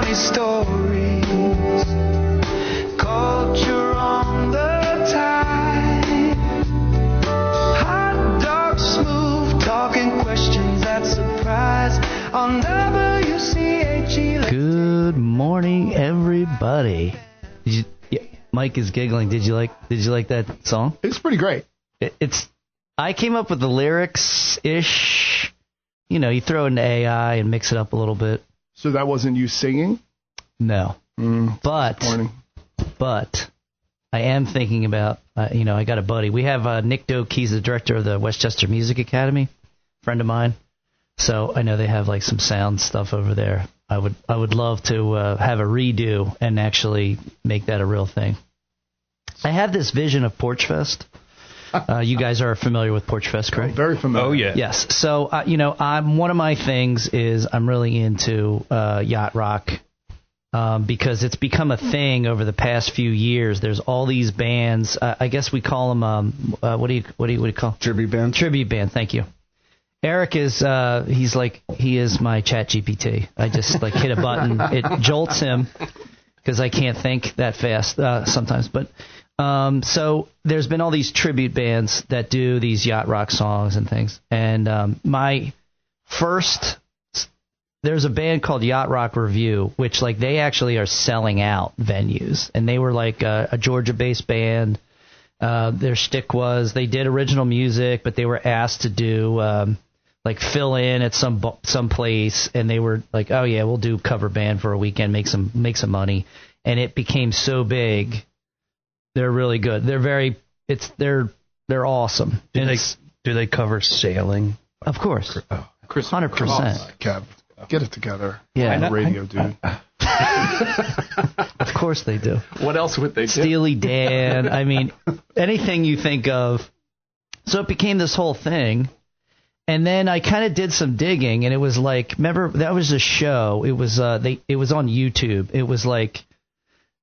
funny stories, culture on the tide, hot dog smooth, talking questions that surprise on WCHE. Good morning, everybody. Mike is giggling. Did you like that song? It's pretty great. I came up with the lyrics-ish. You know, you throw it into AI and mix it up a little bit. So that wasn't you singing? No. But I am thinking about, I got a buddy. We have Nick Doak. He's the director of the Westchester Music Academy, friend of mine. So I know they have like some sound stuff over there. I would love to have a redo and actually make that a real thing. I have this vision of Porch Fest. You guys are familiar with Porch Fest, correct? Very familiar. Oh, yeah. Yes. So, one of my things is I'm really into yacht rock because it's become a thing over the past few years. There's all these bands. I guess we call them, what do you call? Tribute band. Tribute band. Thank you. Eric is, he is my chat GPT. I just hit a button. It jolts him because I can't think that fast sometimes. But so there's been all these tribute bands that do these yacht rock songs and things. And there's a band called Yacht Rock Review, which they actually are selling out venues. And they were a Georgia-based band. Their shtick was they did original music, but they were asked to do fill in at some place, and they were like, "Oh yeah, we'll do cover band for a weekend, make some money," and it became so big. They're really good. They're awesome. Do they cover sailing? Of course, 100%. Kev, get it together. Yeah, on the radio, dude. Of course they do. What else would they do? Steely Dan. I mean, anything you think of. So it became this whole thing. And then I kind of did some digging, and it was remember, that was a show. It was it was on YouTube. It was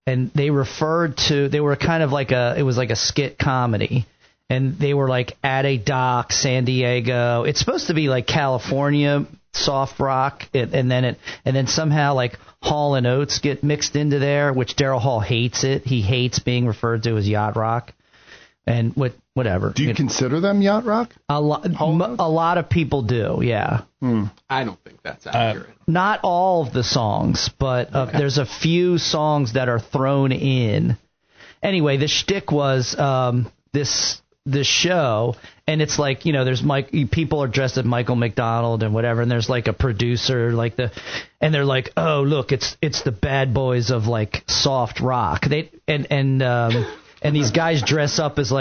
and they were kind of it was like a skit comedy. And they were at a dock, San Diego. It's supposed to be California soft rock, and then somehow Hall and Oates get mixed into there, which Daryl Hall hates it. He hates being referred to as yacht rock, and whatever. Do you consider them yacht rock? A lot of people do, yeah. I don't think that's accurate. Not all of the songs, but there's a few songs that are thrown in. Anyway, the shtick was this show, and it's there's people are dressed as Michael McDonald and whatever, and there's a producer and they're like, oh look, it's the bad boys of soft rock. And these guys dress up as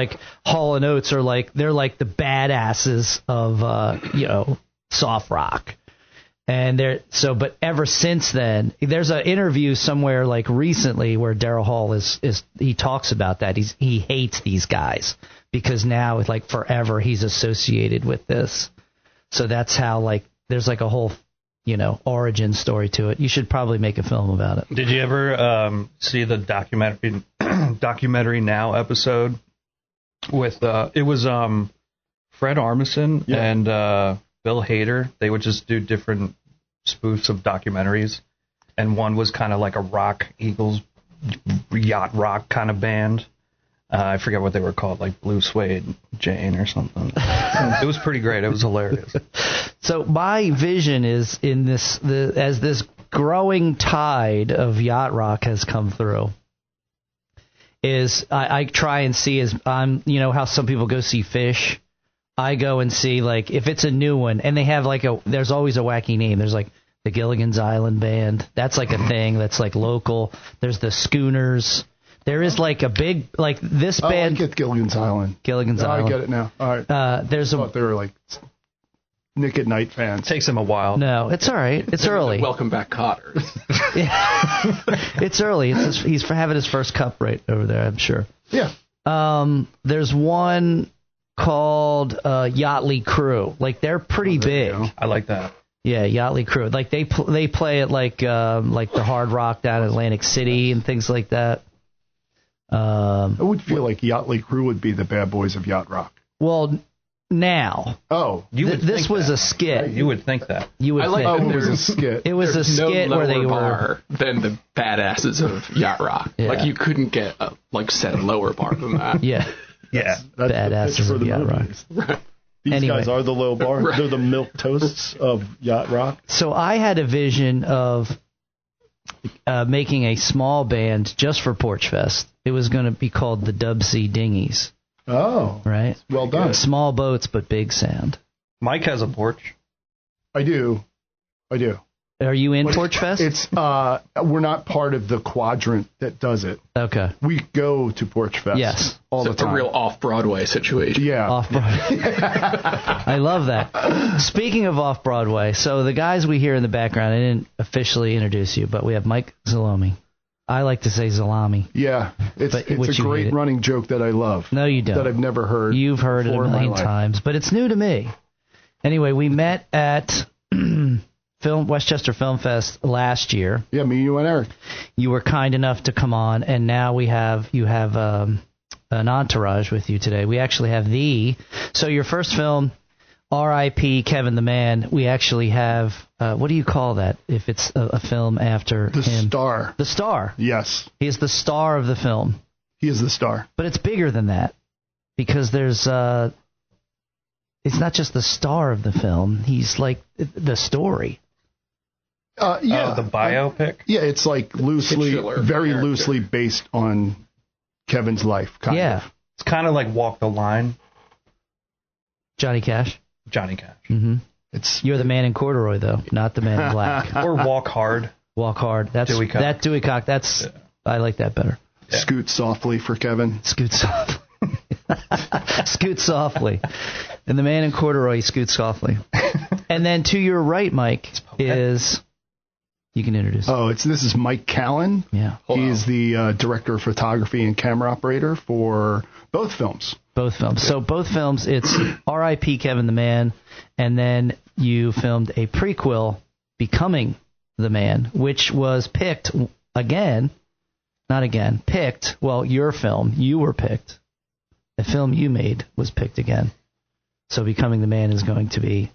Hall and Oates are they're the badasses of soft rock. And but ever since then, there's an interview somewhere recently where Daryl Hall he talks about that. He hates these guys because now forever he's associated with this. So that's how there's a whole origin story to it. You should probably make a film about it. Did you ever see the documentary Now episode with it was Fred Armisen and Bill Hader? They would just do different spoofs of documentaries, and one was kind of like a rock Eagles yacht rock kind of band. I forget what they were called, Blue Suede Jane or something. It was pretty great. It was hilarious. So my vision is as this growing tide of yacht rock has come through, is I try and see how some people go see Fish. I go and see if it's a new one, and they have there's always a wacky name. There's the Gilligan's Island Band. That's a thing that's local. There's the Schooners. There is a big this band. I get Gilligan's Island. Island. I get it now. All right. There's I thought they were Nick at Night fans. It takes them a while. No, it's all right. It's early. Welcome back, Cotter. It's early. He's having his first cup right over there, I'm sure. Yeah. There's one called Yachtly Crew. They're pretty big. I like that. Yeah, Yachtly Crew. They play at the Hard Rock down in Atlantic City and things like that. I would feel Yachtly Crew would be the bad boys of yacht rock. Well, Now, You would this think was that. a skit. You would think that. You would I like think. that it was a there's skit. It was a There's no skit where they lower were. bar than the badasses of Yacht Rock. Yeah. Like you couldn't get set a lower bar than that. Yeah. Yeah. That's Badasses the pitch for of the Yacht Rock. movies. Right. These Anyway. guys are the low bar. Right. They're the milk toasts of Yacht Rock. So I had a vision of making a small band just for Porch Fest. It was going to be called the WCHE Dinghies, Oh, right? well done. Small boats, but big sound. Mike has a porch. I do. Are you in But Porch Fest? It's we're not part of the quadrant that does it. Okay. We go to Porch Fest. Yes. all So the time. a real off-Broadway situation. Yeah. Off-Broadway. I love that. Speaking of off-Broadway, so the guys we hear in the background, I didn't officially introduce you, but we have Mike Zolomij. I like to say Zolomij. Yeah, it's But would a you hate great it? running joke that I love. No, you don't. That I've never heard. You've heard it a before in my million life. times, but it's new to me. Anyway, we met at Westchester Film Fest last year. Yeah, me, you, and Eric. You were kind enough to come on, and now you have an entourage with you today. We actually have so your first film, R.I.P. Kevin the Man. We actually have what do you call that if it's a film after The him? star. The star. Yes, He is the star of the film, he is the star. but it's bigger than that because there's it's not just the star of the film. He's like the story. Yeah, The biopic. yeah, it's like loosely, Titular very character. loosely based on Kevin's life. Kind Yeah, of. It's kind of like Walk the Line, Johnny Cash. Johnny Cash. Mm-hmm. It's You're the man in corduroy, though, not the man in black. Or Walk Hard. Walk hard. That's Dewey Cock. that Dewey Cock. That's I like that better. Scoot softly for Kevin. Scoot softly. Scoot softly. And the man in corduroy scoots softly. And then to your right, Mike, is you can introduce. This is Mike Callen. Yeah, He's the director of photography and camera operator for both films. both films. So both films, it's R.I.P. Kevin the Man, and then you filmed a prequel, Becoming the Man, which was picked picked. Well, your film, you were picked. The film you made was picked again. So Becoming the Man is going to be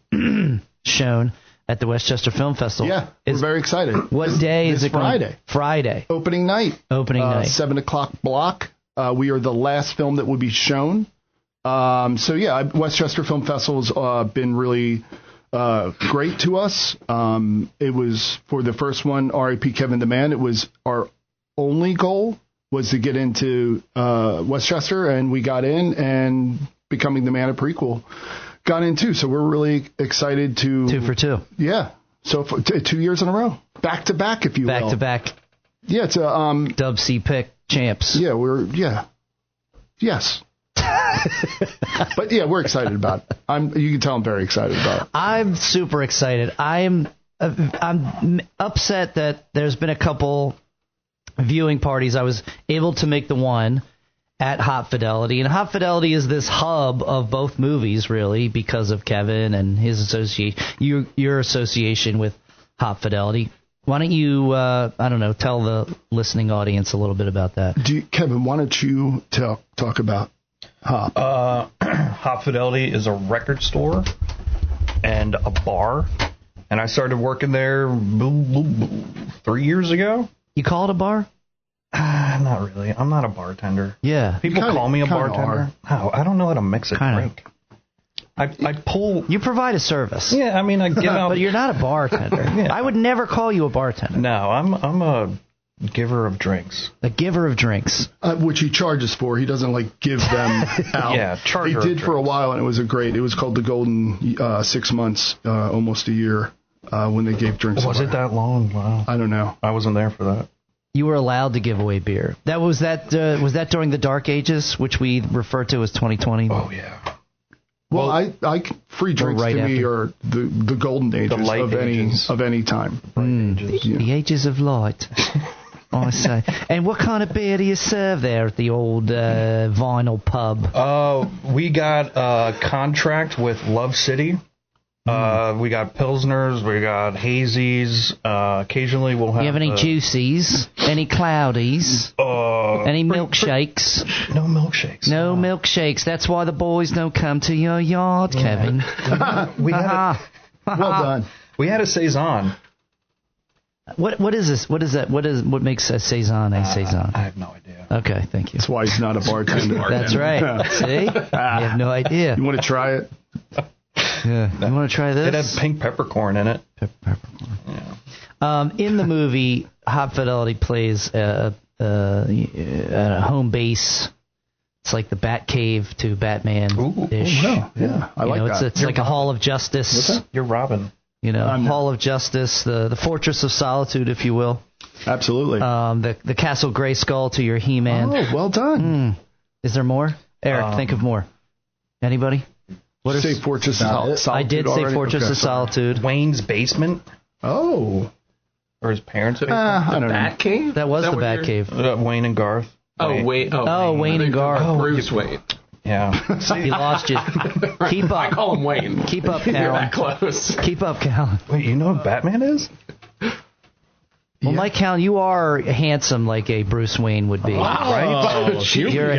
shown at the Westchester Film Festival. Yeah, we're very excited. What day is This it going? Friday. Friday. Opening night. Opening night. 7 o'clock block. We are the last film that will be shown. Westchester Film Festival's been really great to us. It was, for the first one, R.I.P. Kevin the Man, it was our only goal was to get into Westchester, and we got in, and Becoming the Man, a prequel, got in too. So we're really excited to... 2 for 2. Yeah. So for 2 years in a row. Back to back, if you will. Back to back. Yeah, it's a... Dub C pick champs. Yeah, yes. But yeah, we're excited about it. You can tell I'm very excited about it. I'm super excited. I'm upset that there's been a couple viewing parties. I was able to make the one at Hot Fidelity, and Hot Fidelity is this hub of both movies, really, because of Kevin and his association, your association with Hot Fidelity. Why don't you, tell the listening audience a little bit about that? Kevin, why don't you talk about Hop? Hot Fidelity is a record store and a bar, and I started working there 3 years ago. You call it a bar? Not really. I'm not a bartender. Yeah. People call me a bartender. are. I don't know how to mix a Kinda. drink. I pull. You provide a service. Yeah, I mean, I give out. But you're not a bartender. Yeah. I would never call you a bartender. No, I'm a giver of drinks. A giver of drinks. Which he charges for. He doesn't give them out. Yeah, charge He her did of for a drinks. while, and it was called the Golden 6 months, almost a year, when they gave drinks Was away. it that long? Wow. I don't know. I wasn't there for that. You were allowed to give away beer. Was that during the Dark Ages, which we refer to as 2020? Oh yeah. Well, I free drinks right to me after. are the golden ages light of ages. any time. The ages of light, I say. And what kind of beer do you serve there at the old vinyl pub? We got a contract with Love City. We got Pilsners, we got Hazies. Occasionally we'll have... Do you have any juicies? Any cloudies? Any milkshakes? No milkshakes. No milkshakes. That's why the boys don't come to your yard, Kevin. We had Well done. we had a saison. What is this? What is that? What makes a saison a saison? I have no idea. Okay, thank you. That's why he's not a bartender. That's right. See? I have no idea. You want to try it? Yeah. You want to try this? It had pink peppercorn in it. Peppercorn. Yeah. In the movie, Hot Fidelity plays a home base. It's like the Batcave to Batman-ish. Oh, yeah. I like that. It's like a Hall of Justice. What's that? You're Robin. Hall of Justice, the Fortress of Solitude, if you will. Absolutely. The Castle Grayskull to your He-Man. Oh, well done. Is there more? Eric, think of more. Anybody? What did you say? Fortress of Solitude? I did say Fortress of Solitude. Wayne's basement. Oh. Or his parents' basement. I don't know. Batcave? That was the Batcave. Wayne and Garth. Wait. Wayne and Garth. Bruce Wayne. Yeah. He lost you. Keep up. I call him Wayne. Keep up, You're that Callen. close. Keep up, Callen. Wait, you know what Batman is? Well, Mike Callen, you are handsome like a Bruce Wayne would be. Right? You're a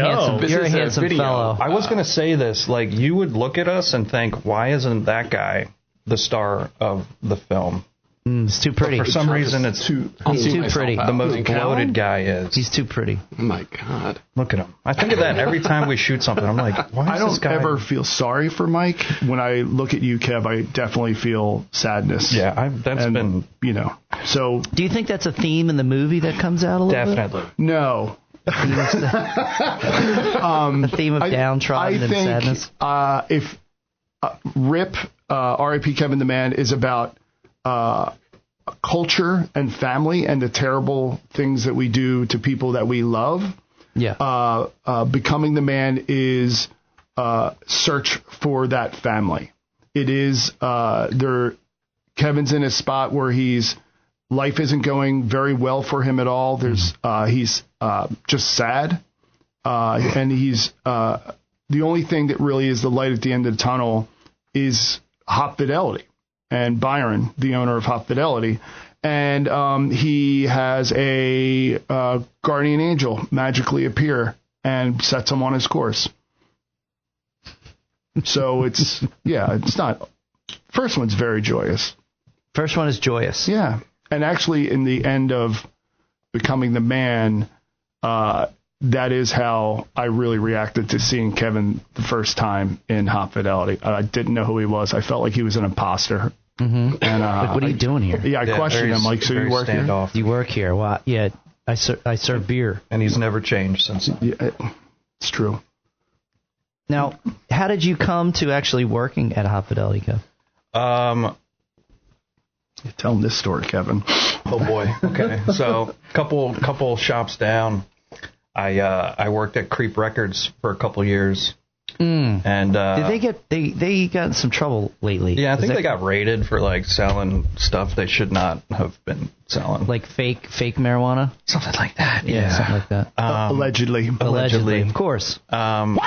handsome fellow. I was going to say this. Like, you would look at us and think, why isn't that guy the star of the film? It's too pretty. But for some reason, it's He's too pretty. the most bloated guy is. He's too pretty. Oh, my God. Look at him. I think of that every time we shoot something. I'm like, why is this guy... I don't ever feel sorry for Mike. When I look at you, Kev, I definitely feel sadness. Yeah, that's been... So... Do you think that's a theme in the movie that comes out a little Definitely. No. bit? The theme of downtrodden and sadness? If RIP, R.I.P. Kevin the Man, is about... culture and family and the terrible things that we do to people that we love. Yeah. Becoming the Man is search for that family. It is Kevin's in a spot where life isn't going very well for him at all. He's just sad. And he's the only thing that really is the light at the end of the tunnel is Hot Fidelity. And Byron, the owner of Hot Fidelity. And he has a guardian angel magically appear and sets him on his course. So it's not... First one's very joyous. First one is joyous. Yeah. And actually, in the end of Becoming the Man, that is how I really reacted to seeing Kevin the first time in Hot Fidelity. I didn't know who he was. I felt like he was an imposter. Mm-hmm. And like, what are you doing here? Yeah, I questioned him. Like, so you work here? You work here? Well, yeah, I serve beer. And he's never changed since then. Yeah, it's true. Now, how did you come to actually working at Hot Fidelity, Kev? You're telling this story, Kevin. Oh boy. Okay. So, couple shops down, I worked at Creep Records for a couple years. And did they got in some trouble lately? Yeah, I think they got raided for like selling stuff they should not have been selling, like fake marijuana, something like that. Yeah, something like that. Allegedly, of course. And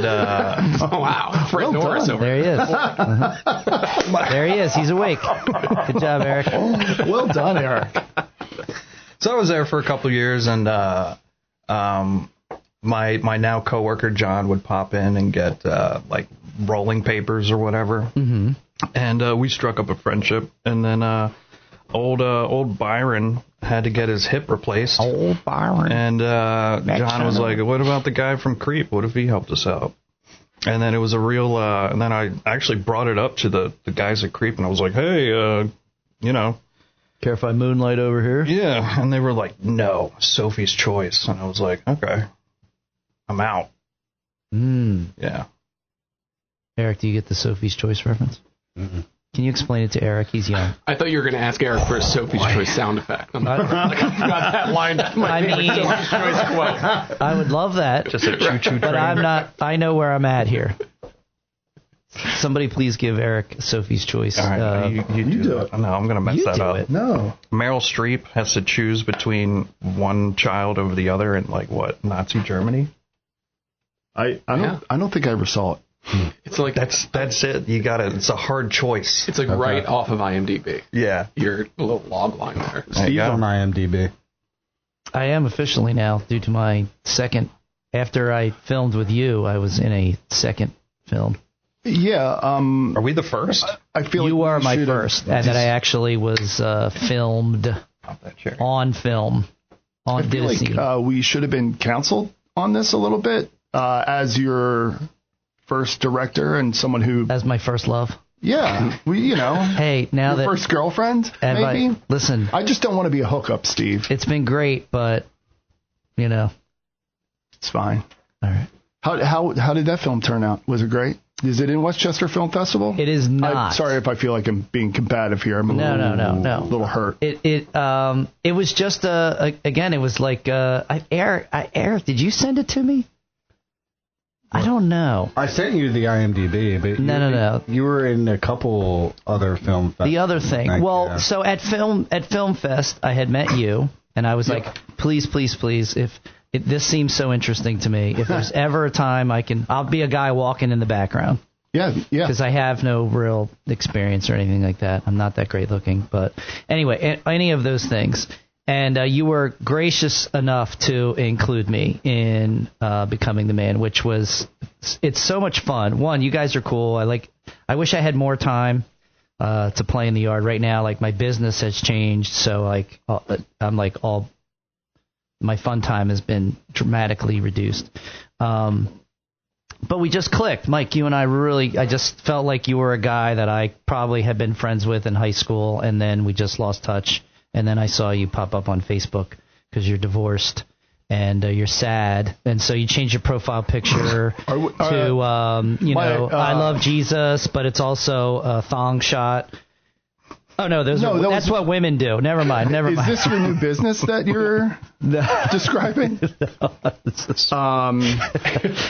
oh wow, Fred Norris over there. He is. There he is. He's awake. Good job, Eric. Well done, Eric. So I was there for a couple years, and my now coworker John would pop in and get like rolling papers or whatever, and we struck up a friendship. And then old Byron had to get his hip replaced. Old Byron. And John was like, "What about the guy from Creep? What if he helped us out?" And then it was a real. And then I actually brought it up to the guys at Creep, and I was like, "Hey, care if I moonlight over here?" Yeah, and they were like, "No, Sophie's Choice," and I was like, "Okay." I'm out. Yeah. Eric, do you get the Sophie's Choice reference? Mm-mm. Can you explain it to Eric? He's young. I thought you were going to ask Eric for a Sophie's Choice sound effect. I forgot that line. Sophie's Choice quote. I would love that. Just a choo-choo train. But I'm not. I know where I'm at here. Somebody please give Eric Sophie's Choice. All right, you do it. No, I'm going to mess that up. No. Meryl Streep has to choose between one child over the other in like what, Nazi Germany? I don't think I ever saw it. It's like that's it. You got it. It's a hard choice. It's like right off of IMDb. Yeah, your little log line there. Steve's on IMDb. I am officially now, due to my second. After I filmed with you, I was in a second film. Yeah. Are we the first? I feel You like are we my should have- first, and that I actually was filmed Pop that chair. on film. I Did feel a scene. like we should have been counseled on this a little bit as your first director and someone who. As my first love. Yeah, Hey, now your that first girlfriend, maybe. Listen, I just don't want to be a hookup, Steve. it's been great, but It's fine. all right. How did that film turn out? Was it great? Is it in Westchester Film Festival? It is not. Sorry if I feel like I'm being combative here. I'm a little hurt. It was just again. It was like Eric, did you send it to me? I don't know. I sent you the IMDb, but No. You were in a couple other film festivals. The other thing. So at Film Fest, I had met you, and I was like, please, if this seems so interesting to me. If there's ever a time I'll be a guy walking in the background. Yeah. Because I have no real experience or anything like that. I'm not that great looking. But anyway, any of those things. And you were gracious enough to include me in Becoming the Man, which it's so much fun. One, you guys are cool. I wish I had more time to play in the yard right now. Like, my business has changed, so I'm all my fun time has been dramatically reduced. But we just clicked. Mike, you and I just felt like you were a guy that I probably had been friends with in high school, and then we just lost touch. And then I saw you pop up on Facebook because you're divorced and you're sad. And so you changed your profile picture to, I love Jesus, but it's also a thong shot. Oh, no, that's what women do. Never mind. Is this your new business that you're describing?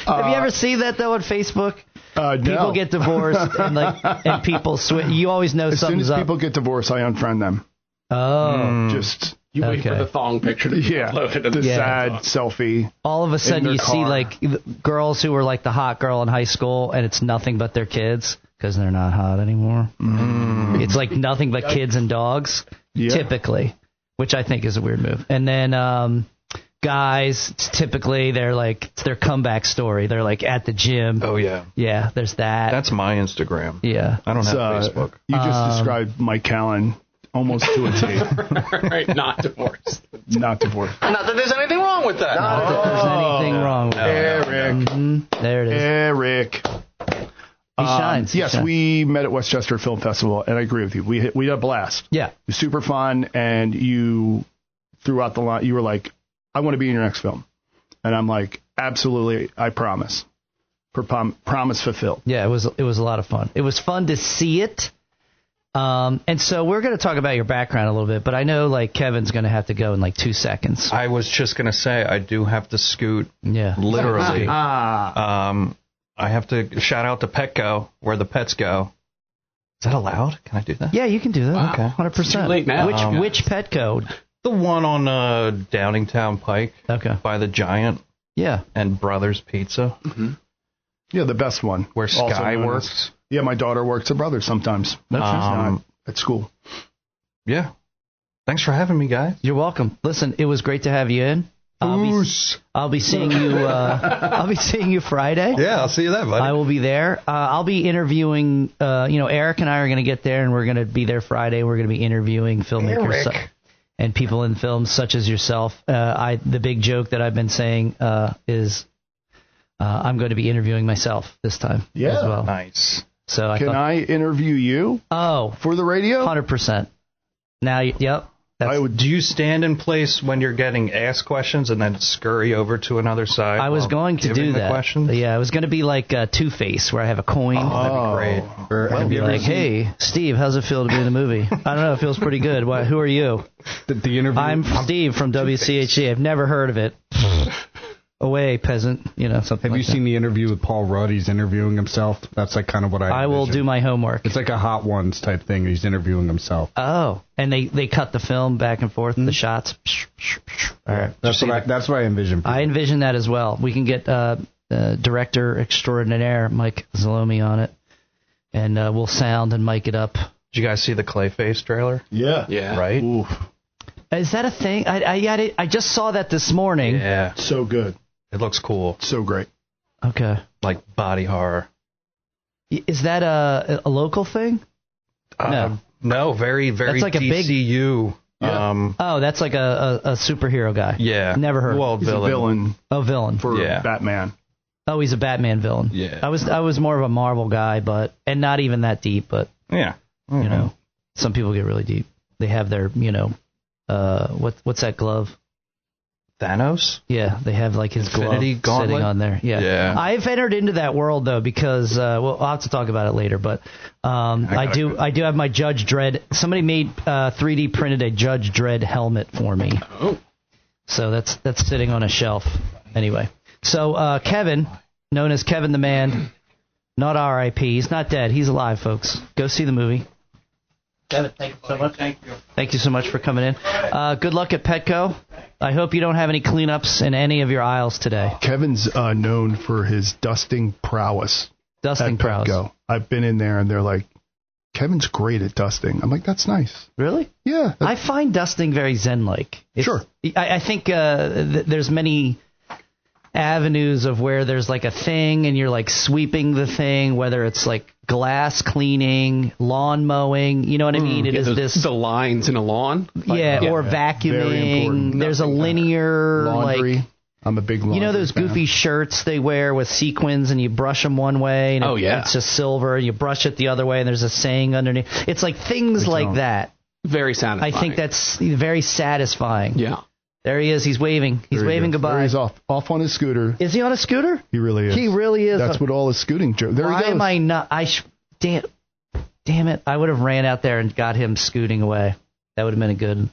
Have you ever seen that, though, on Facebook? People get divorced and people switch. You always know something's up. As soon as people get divorced, I unfriend them. Oh. Just... You wait for the thong picture to be uploaded. The sad selfie. All of a sudden you see girls who were like the hot girl in high school, and it's nothing but their kids because they're not hot anymore. It's like nothing but kids and dogs, typically, which I think is a weird move. And then guys, typically it's their comeback story. They're like at the gym. Oh, yeah. Yeah, there's that. That's my Instagram. Yeah. I don't have Facebook. You just described Mike Callen almost to a T. Right, not divorced. Not divorced. Not that there's anything wrong with that. Not that there's anything wrong with Eric. There it is. Eric. He shines. Yes, we met at Westchester Film Festival, and I agree with you. We had a blast. Yeah. It was super fun, and you, throughout the line, you were like, I want to be in your next film. And I'm like, absolutely, I promise. Promise fulfilled. Yeah, it was a lot of fun. It was fun to see it. And so we're going to talk about your background a little bit, but I know Kevin's going to have to go in 2 seconds. I was just going to say I do have to scoot. Yeah. Literally. I have to shout out to Petco, where the pets go. Is that allowed? Can I do that? Yeah, you can do that. Wow. Okay. 100%. It's too late now. Which Petco? The one on Downingtown Pike. Okay. By the Giant. Yeah. And Brothers Pizza. Mm-hmm. Yeah, the best one. Where Sky works. Yeah, my daughter works at Brothers sometimes. Not at school. Yeah. Thanks for having me, guys. You're welcome. Listen, it was great to have you in. I'll be seeing you. I'll be seeing you Friday. Yeah, I'll see you then, buddy. I will be there. I'll be interviewing. Eric and I are going to get there, and we're going to be there Friday. We're going to be interviewing filmmakers and people in films such as yourself. The big joke that I've been saying is I'm going to be interviewing myself this time as well. Nice. So I interview you? Oh, for the radio? 100%. Now, yep. Do you stand in place when you're getting asked questions and then scurry over to another side? I was going to do that. Questions? Yeah, it was going to be like Two-Face, where I have a coin. Oh, that'd be great. Or have you ever hey, Steve, how's it feel to be in the movie? I don't know. It feels pretty good. Who are you? The interview. I'm Steve from WCHE. I've never heard of it. Away, peasant. Something. Have you seen the interview with Paul Rudd? He's interviewing himself. That's kind of what I will envision. do my homework. It's like a Hot Ones type thing. He's interviewing himself. Oh, and they cut the film back and forth, the shots. All right. That's what I envision. I envision that as well. We can get director extraordinaire Mike Zolomij on it, and we'll sound and mic it up. Did you guys see the Clayface trailer? Yeah. Right? Oof. Is that a thing? I just saw that this morning. Yeah. So good. It looks cool. So great. Okay. Like body horror. Is that a local thing? No. No, very, very That's like a big- DCU. Yeah. Oh, that's like a superhero guy. Yeah. Never heard. Well, He's a villain Oh, villain. for Yeah. Batman. Oh, he's a Batman villain. Yeah. I was more of a Marvel guy, and not even that deep, but Yeah. you know, some people get really deep. They have their, what's that glove? Thanos? Yeah, they have like his Infinity glove Gauntlet? sitting on there. Yeah. Yeah. I've entered into that world though because I'll have to talk about it later. But I do have my Judge Dredd. Somebody made 3D printed a Judge Dredd helmet for me. Oh. So that's sitting on a shelf. Anyway, so Kevin, known as Kevin the Man, not R.I.P. He's not dead. He's alive, folks. Go see the movie. Kevin, thank you so much. Thank you so much for coming in. Good luck at Petco. I hope you don't have any cleanups in any of your aisles today. Kevin's known for his dusting prowess. Dusting at prowess. Petco. I've been in there and they're like, Kevin's great at dusting. I'm like, that's nice. Really? Yeah. I find dusting very zen-like. Sure. I think there's many avenues of where there's like a thing and you're like sweeping the thing, whether it's like glass cleaning, lawn mowing, you know what I mean? It is the lines in a lawn. or Very vacuuming. important. There's a linear Laundry. like. I'm a big laundry You know those fan. goofy shirts they wear with sequins and you brush them one way and it's just silver and you brush it the other way and there's a saying underneath. It's like things like that. Very satisfying. I think that's very satisfying. Yeah. There he is. He's waving. He's There he waving goes. goodbye. There he's off on his scooter. Is he on a scooter? He really is. He really is. That's what all his scooting jokes. There Why he goes. am I not? Damn it! I would have ran out there and got him scooting away. That would have been a good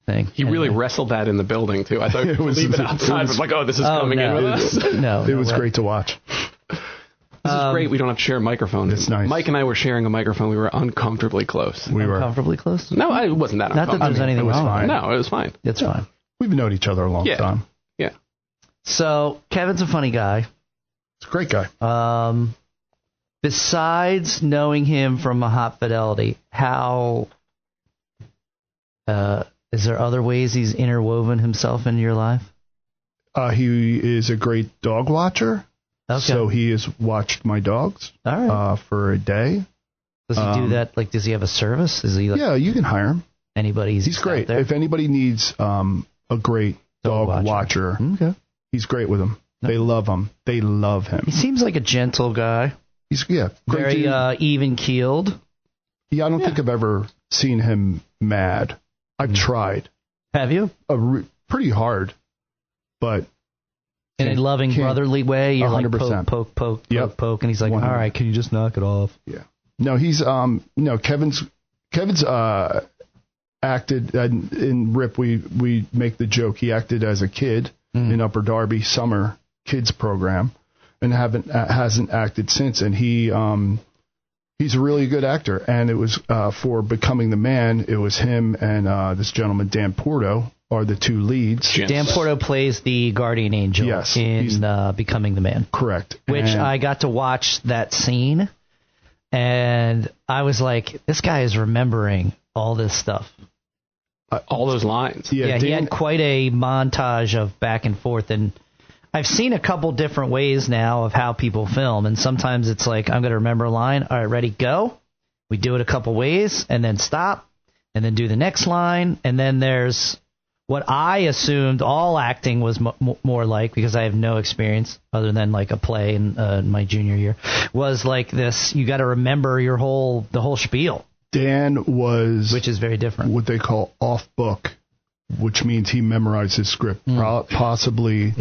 thing. He really wrestled that in the building, too. I thought It was- leave it outside. it was- It was like, this is coming in with us. No, It was great to watch. This is great. We don't have to share a microphone. It's nice. Mike and I were sharing a microphone. We were uncomfortably close. We were. Comfortably close. No, it wasn't that Not that uncomfortable. there's anything it was wrong. fine. With it. No, it was fine. It's fine. We've known each other a long time. Yeah. So Kevin's a funny guy. He's a great guy. Besides knowing him from a Hot Fidelity, how is there other ways he's interwoven himself into your life? He is a great dog watcher. Okay. So he has watched my dogs All right. for a day. Does he do that? Like, does he have a service? Is he like Yeah, you can hire him. anybody? He's great. out there? If anybody needs a great dog watcher, Okay. he's great with them. They love him. They love him. He seems like a gentle guy. He's great Very dude. even keeled. Yeah, I don't think I've ever seen him mad. I've tried Have you? pretty hard, but In a loving, can't- brother way, you're like 100%. poke, Yep. poke, and he's like, all 100. right, can you just knock it off? yeah. No, he's Kevin's acted in Rip. We make the joke he acted as a kid in Upper Darby summer kids program, and hasn't acted since. And he's a really good actor. And it was for Becoming the Man. It was him and this gentleman Dan Porto are the two leads. Dan Porto plays the guardian angel Yes, in Becoming the Man. Correct. Which And I got to watch that scene, and I was like, this guy is remembering all this stuff. All those lines. Yeah, he Dan- had quite a montage of back and forth, and I've seen a couple different ways now of how people film, and sometimes it's like, I'm going to remember a line, all right, ready, go. We do it a couple ways, and then stop, and then do the next line, and then there's what I assumed all acting was more like, because I have no experience other than like a play in my junior year, was like this, you got to remember the whole spiel. Dan was, which is very different, what they call off book, which means he memorized his script possibly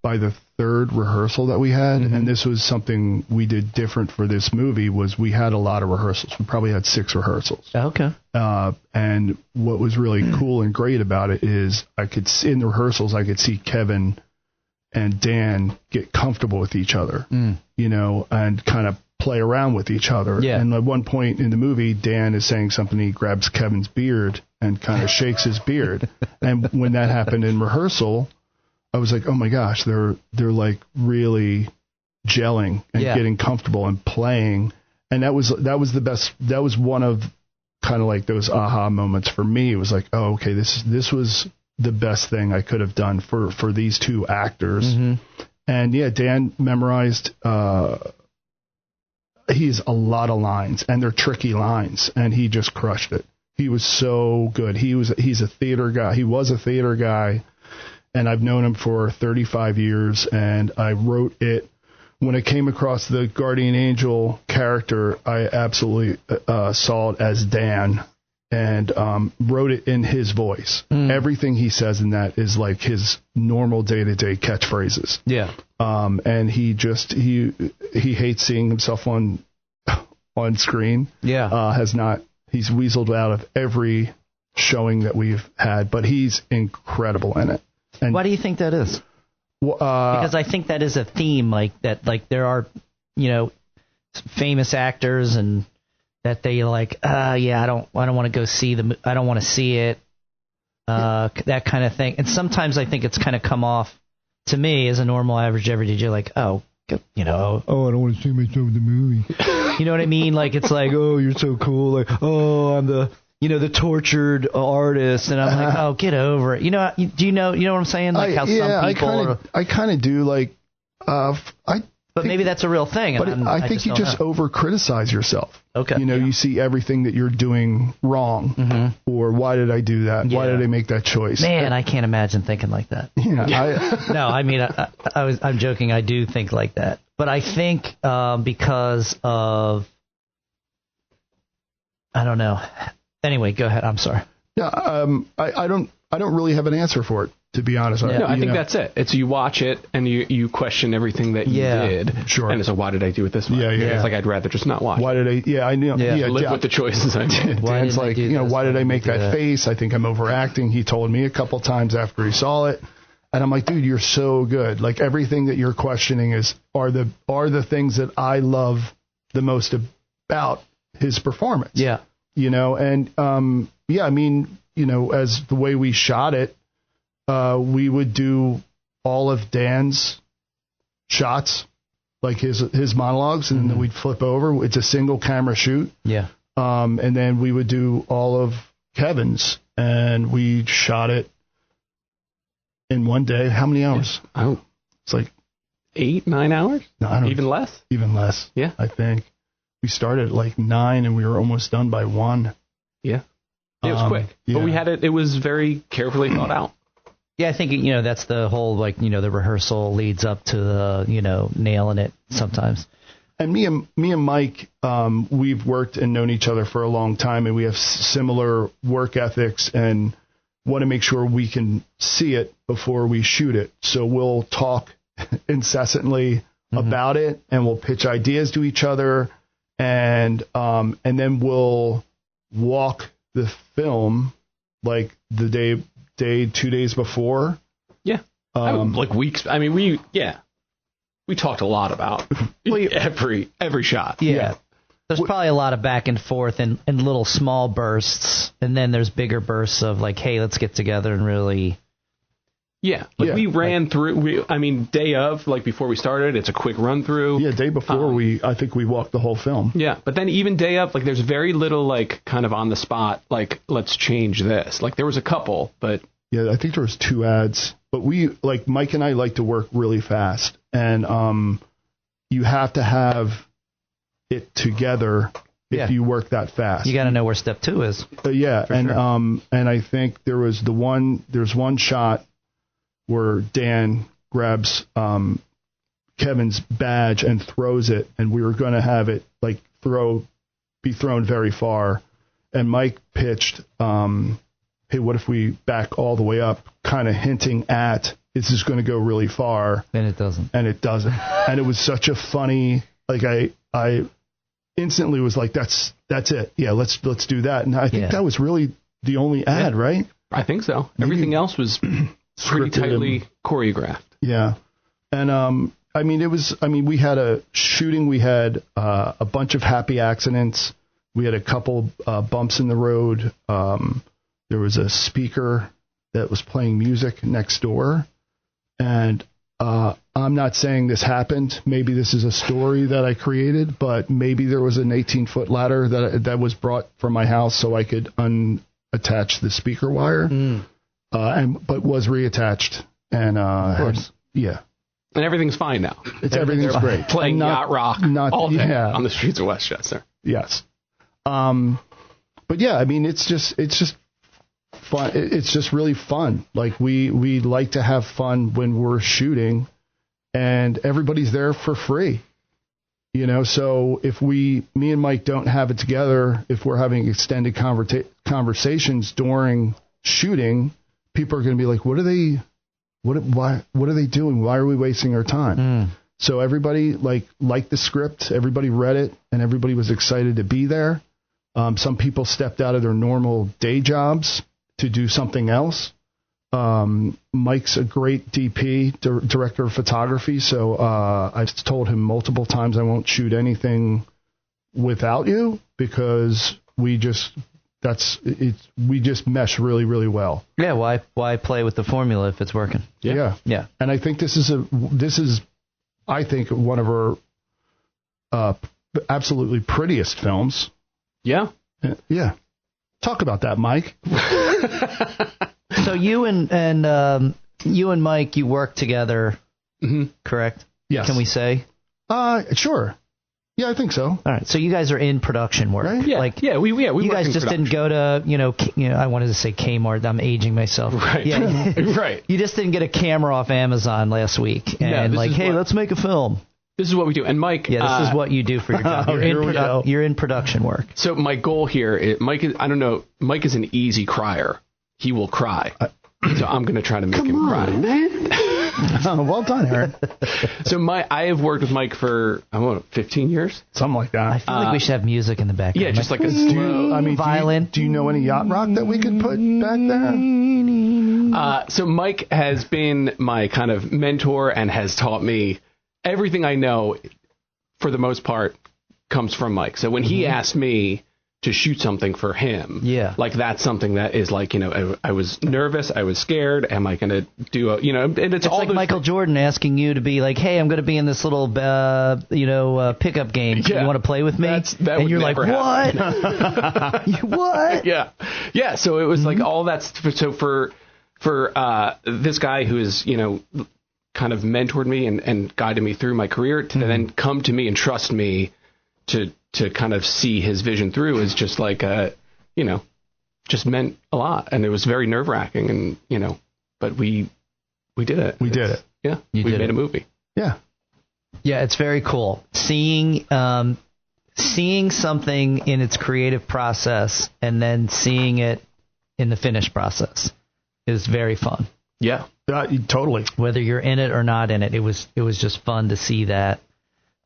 by the third rehearsal that we had. And this was something we did different for this movie, was we had a lot of rehearsals. We probably had 6 rehearsals. Okay. And what was really cool and great about it is I could see in the rehearsals, I could see Kevin and Dan get comfortable with each other, you know, and kind of play around with each other. Yeah. And at one point in the movie, Dan is saying something, he grabs Kevin's beard and kind of shakes his beard. And when that happened in rehearsal, I was like, oh my gosh, they're like really gelling and getting comfortable and playing. And that was the best. That was one of kind of like those aha moments for me. It was like, oh, okay, this was the best thing I could have done for these two actors. Mm-hmm. And yeah, Dan memorized, he's a lot of lines, and they're tricky lines, and he just crushed it. He was so good. He's a theater guy. He was a theater guy, and I've known him for 35 years, and I wrote it. When I came across the Guardian Angel character, I absolutely saw it as Dan, and wrote it in his voice. Everything he says in that is like his normal day-to-day catchphrases. Yeah. And he hates seeing himself on screen. Yeah. He's weaseled out of every showing that we've had, but he's incredible in it. And why do you think that is? Because I think that is a theme, like that. Like there are, famous actors, and that they like, I don't want to go see I don't want to see it, that kind of thing. And sometimes I think it's kind of come off to me as a normal average everyday Joe, like, oh, I don't want to see myself in the movie. You know what I mean? Like it's like, oh, you're so cool. Like, oh, I'm the tortured artist, and I'm like, oh, get over it. Do you know what I'm saying? Like how some people I kind of do, like, but maybe that's a real thing. But I think you just over criticize yourself. Okay. You see everything that you're doing wrong, or why did I do that? Yeah. Why did I make that choice? Man, I can't imagine thinking like that. Yeah. No, I mean, I'm joking. I do think like that, but I think because of, I don't know. Anyway, go ahead. I'm sorry. Yeah. I don't really have an answer for it, to be honest. Yeah. No, I think that's it. It's you watch it and you question everything that you did. Sure. And it's like, why did I do it this way? Yeah. It's like, I'd rather just not watch. Why did I? Yeah, I know. Yeah. Live with the choices I did. Dan's like, why did I make that face? I think I'm overacting. He told me a couple times after he saw it. And I'm like, dude, you're so good. Like everything that you're questioning are the things that I love the most about his performance. Yeah. And I mean, as the way we shot it, we would do all of Dan's shots, like his monologues, and then we'd flip over. It's a single camera shoot. Yeah. And then we would do all of Kevin's, and we shot it in one day. How many hours? Oh, it's like 8-9 hours. No, I don't. Even less. Even less. Yeah. I think we started at like 9, and we were almost done by 1. Yeah. It was quick, but we had it. It was very carefully thought out. Yeah, I think that's the whole the rehearsal leads up to the nailing it sometimes. And me and Mike, we've worked and known each other for a long time, and we have similar work ethics, and want to make sure we can see it before we shoot it. So we'll talk incessantly about it, and we'll pitch ideas to each other, and then we'll walk the film like the day 2 days before. Yeah. Like weeks. I mean, we talked a lot about every shot. Yeah. There's probably a lot of back and forth in little small bursts, and then there's bigger bursts of like, hey, let's get together and really. Yeah, we ran through. Day of, like before we started, it's a quick run through. Yeah, day before I think we walked the whole film. Yeah, but then even day of, like there's very little like kind of on the spot, like let's change this. Like there was a couple, but yeah, I think there was 2 ads. But we like Mike and I like to work really fast, and you have to have it together if you work that fast. You got to know where step 2 is. Yeah, and sure. And I think there's one shot where Dan grabs Kevin's badge and throws it, and we were going to have it like be thrown very far. And Mike pitched, hey, what if we back all the way up, kind of hinting at this is going to go really far. And it doesn't. And it was such a funny, like I instantly was like, that's it. Yeah, let's do that. And I think that was really the only ad, right? I think so. Everything else was pretty tightly choreographed. Yeah. And we had a shooting, we had a bunch of happy accidents. We had a couple bumps in the road. There was a speaker that was playing music next door, and I'm not saying this happened. Maybe this is a story that I created, but maybe there was an 18-foot ladder that was brought from my house so I could unattach the speaker wire, but was reattached. And of course. Yeah. And everything's fine now. Everything's great. Playing yacht rock all day yeah. on the streets of Westchester. Yes. But yeah, I mean, it's just fun. It's just really fun. Like we like to have fun when we're shooting, and everybody's there for free. You know, so if me and Mike don't have it together, if we're having extended conversations during shooting, people are going to be like, what are they doing? Why are we wasting our time? So everybody liked the script, everybody read it, and everybody was excited to be there. Some people stepped out of their normal day jobs to do something else. Mike's a great DP, director of photography, so I've told him multiple times I won't shoot anything without you because we just mesh really, really well. Yeah, why play with the formula if it's working? Yeah. And I think this is I think one of our absolutely prettiest films. Yeah. Yeah. Talk about that, Mike. So you and Mike, you work together, correct? Yes. Can we say? Sure. Yeah, I think so. All right. So you guys are in production work, right? Yeah. We you guys just didn't go to I wanted to say Kmart. I'm aging myself. Right. Yeah. Right. You just didn't get a camera off Amazon last week and hey, let's make a film. This is what we do. And Mike, this is what you do for your job. You're in production work. So my goal here is Mike is an easy crier. He will cry. So I'm going to try to make him cry. Man. Well done, Aaron. So I have worked with Mike for 15 years, something like that. I feel like we should have music in the background. Yeah, just like a slow violin. Do you know any yacht rock that we could put back there? So Mike has been my kind of mentor and has taught me everything I know. For the most part, comes from Mike. So when he asked me to shoot something for him, like that's something that is like, I was nervous, I was scared. Am I going to do and it's all like Michael Jordan asking you to be like, hey, I'm going to be in this little pickup game. Yeah, you want to play with me? And you're like, what? What? Yeah. So it was like all that's so for this guy who is kind of mentored me and guided me through my career to then come to me and trust me to kind of see his vision through is just like just meant a lot, and it was very nerve wracking, and but we did it. We did it. Yeah, we made a movie. Yeah, it's very cool seeing something in its creative process and then seeing it in the finished process is very fun. Yeah, totally. Whether you're in it or not in it, it was just fun to see that.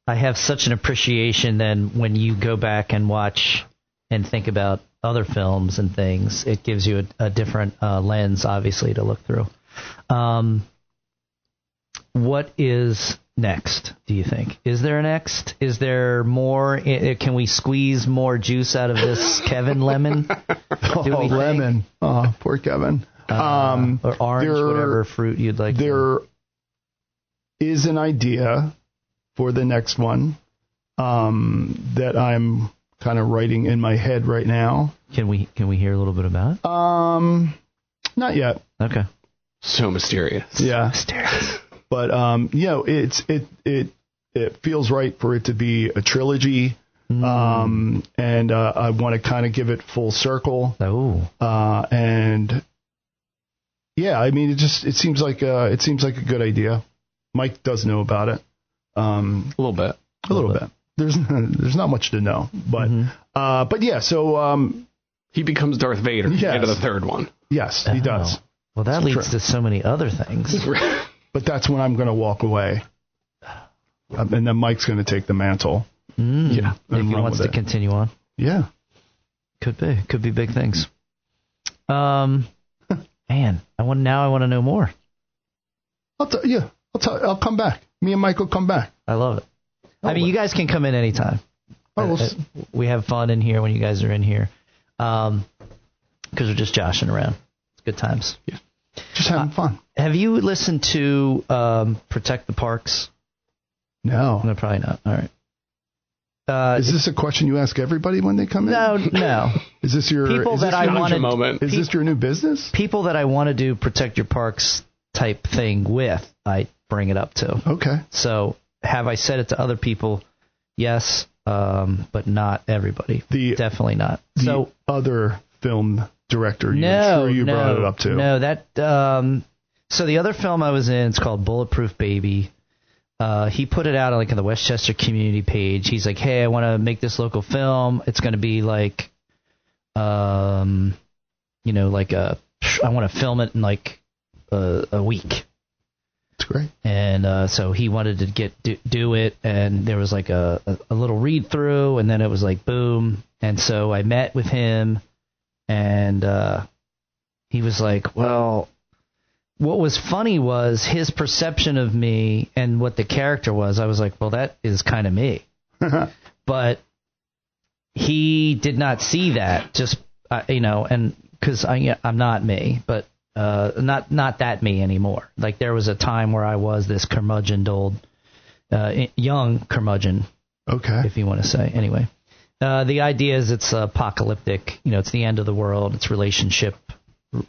I have such an appreciation then when you go back and watch and think about other films and things. It gives you a different lens, obviously, to look through. What is next, do you think? Is there a next? Is there more? Can we squeeze more juice out of this Kevin lemon? Lemon. Oh, poor Kevin. Or orange, whatever fruit you'd like. There is an idea for the next one that I'm kind of writing in my head right now. Can we hear a little bit about it? Not yet. Okay. So mysterious. Yeah. Mysterious. But it feels right for it to be a trilogy. And I want to kind of give it full circle. Oh. And yeah, I mean, it seems like a good idea. Mike does know about it. A little bit. There's not much to know, but yeah. So he becomes Darth Vader at the end of the third one. Yes, he does. Well, that leads to so many other things. But that's when I'm going to walk away, and then Mike's going to take the mantle. Yeah, if he wants to continue on. Yeah, could be big things. Man, I want to know more. I'll come back. Me and Mike will come back. I love it. I mean, you guys can come in anytime. We have fun in here when you guys are in here. Because we're just joshing around. It's good times. Yeah. Just having fun. Have you listened to Protect the Parks? No. No, probably not. All right. Is this a question you ask everybody when they come in? No. Is this your People is that this I your- want to moment? Is this your new business? people that I want to do Protect Your Parks type thing with, I bring it up to. Okay. So have I said it to other people? Yes, but not everybody. Definitely not. The So other film director you brought it up to. No, that so the other film I was in, it's called Bulletproof Baby. He put it out like on the Westchester community page. He's like, hey, I want to make this local film. It's going to be like, I want to film it in like a week. That's great. And so he wanted to do it, and there was like a little read through, and then it was like boom. And so I met with him, and he was like, well, what was funny was his perception of me and what the character was. I was like, well, that is kind of me. But he did not see that, just, and because I'm not me, but not that me anymore. Like there was a time where I was this curmudgeoned old, young curmudgeon, Okay. if you want to say. Anyway, the idea is it's apocalyptic. It's the end of the world. It's relationship.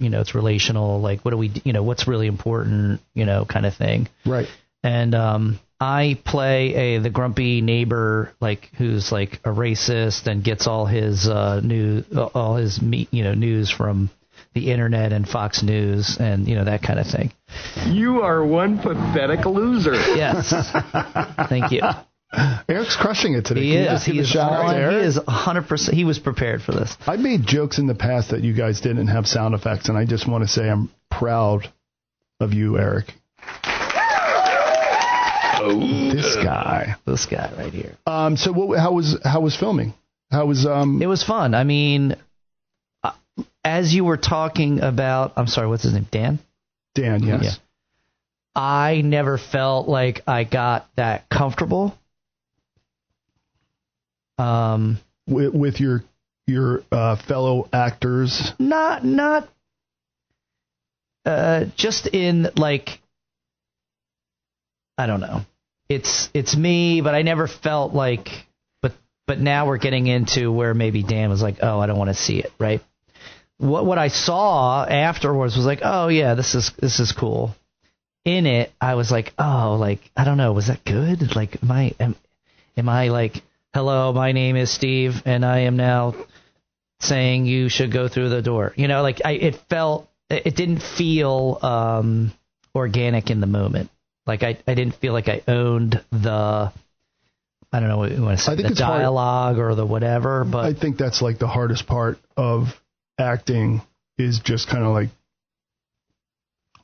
It's relational. Like, what do we? What's really important? Kind of thing. Right. And I play the grumpy neighbor, like who's like a racist and gets all his news from the internet and Fox News and that kind of thing. You are one pathetic loser. Yes. Thank you. Eric's crushing it today. He Can you is. just give He a is. shout out to He Eric? is 100%. He was prepared for this. I made jokes in the past that you guys didn't have sound effects, and I just want to say I'm proud of you, Eric. This guy right here. So how was filming? How was It was fun. I mean, as you were talking about, I'm sorry, what's his name? Dan? Dan, yes. Yeah. I never felt like I got that comfortable. With your fellow actors? Not just in like, I don't know. It's me, but I never felt like, but now we're getting into where maybe Dan was like, oh, I don't want to see it, right? What I saw afterwards was like, oh yeah, this is cool. In it, I was like, oh, like, I don't know, was that good? Like, am I like, hello, my name is Steve, and I am now saying you should go through the door. Like it didn't feel organic in the moment. Like I didn't feel like I owned the, I don't know what you want to say, the dialogue or the whatever. But I think that's like the hardest part of acting is just kind of like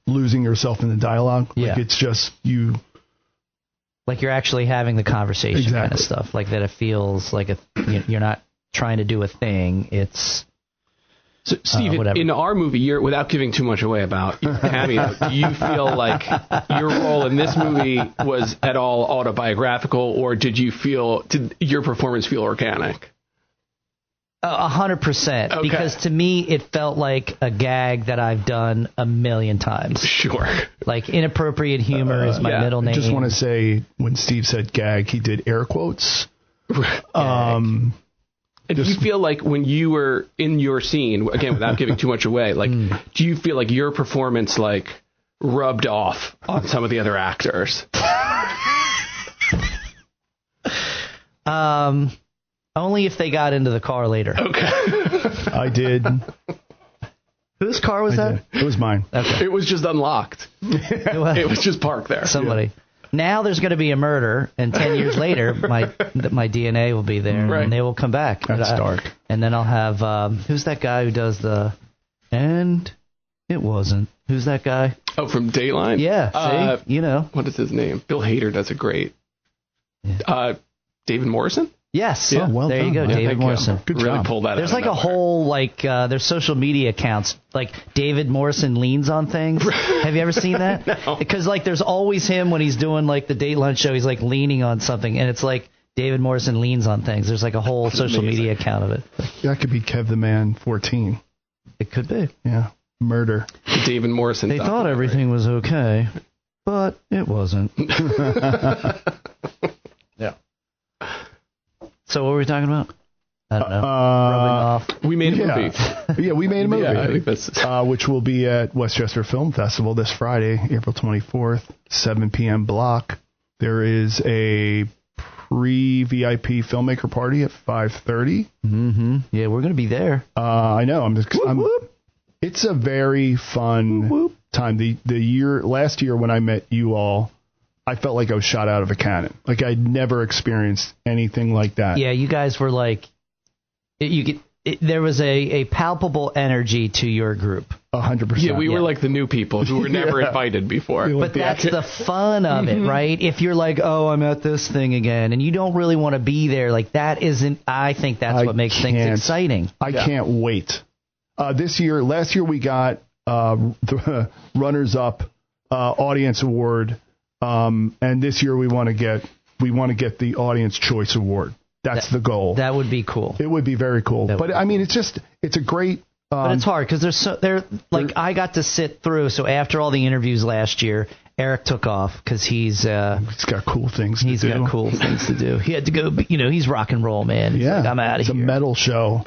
losing yourself in the dialogue. Yeah. Like it's just you. Like you're actually having the conversation kind of Exactly. stuff. Like that it feels like you're not trying to do a thing. It's So, Steve, whatever. in our movie, without giving too much away about your cameo, do you feel like your role in this movie was at all autobiographical, or did your performance feel organic? 100%. Okay. Because to me, it felt like a gag that I've done a million times. Sure. Like inappropriate humor is my middle name. I just want to say when Steve said gag, he did air quotes. And do you feel like when you were in your scene, again, without giving too much away, like, do you feel like your performance, like, rubbed off on some of the other actors? Only if they got into the car later. Okay. I did. Whose car was that? It was mine. Okay. It was just unlocked. It was just parked there. Somebody. Now there's going to be a murder, and 10 years later, my DNA will be there, Right. and they will come back. That's dark. And then I'll have, who's that guy who does and it wasn't. Who's that guy? Oh, from Dateline? Yeah, see? What is his name? Bill Hader does a great. David Morrison? Yes. Oh, well there you done. go, Yeah, David thank you. Morrison. Good Really job. pulled that There's out like of a nowhere. whole, there's social media accounts, like David Morrison leans on things. Have you ever seen that? No. Because like there's always him when he's doing like the Dateline show, he's like leaning on something, and it's like David Morrison leans on things. There's like a whole social media account of it. That could be Kev the Man 14. It could be. Yeah. murder. David Morrison. They thought everything was okay, but it wasn't. Yeah. So what were we talking about? I don't know. Rubbing off. We made a movie. Yeah, we made a movie. Yeah, I think that's... which will be at Westchester Film Festival this Friday, April 24th, 7 p.m. block. There is a pre-VIP filmmaker party at 5:30. Mm-hmm. Yeah, we're going to be there. I know. It's a very fun time. Last year when I met you all, I felt like I was shot out of a cannon. Like I'd never experienced anything like that. Yeah, you guys were like, there was a palpable energy to your group. 100%. Yeah, we were like the new people who were never invited before. But that's the fun of it, right? If you're like, oh, I'm at this thing again, and you don't really want to be there, like that isn't, I think that's what makes things exciting. I can't wait. Last year we got the runners-up audience award, and this year we want to get the audience choice award. That's the goal. That would be cool. It would be very cool. But I mean, it's a great. But it's hard because I got to sit through. So after all the interviews last year, Eric took off because he's got cool things to do. He's got cool things to do. He had to go. He's rock and roll, man. He's like, I'm out of here. It's a metal show.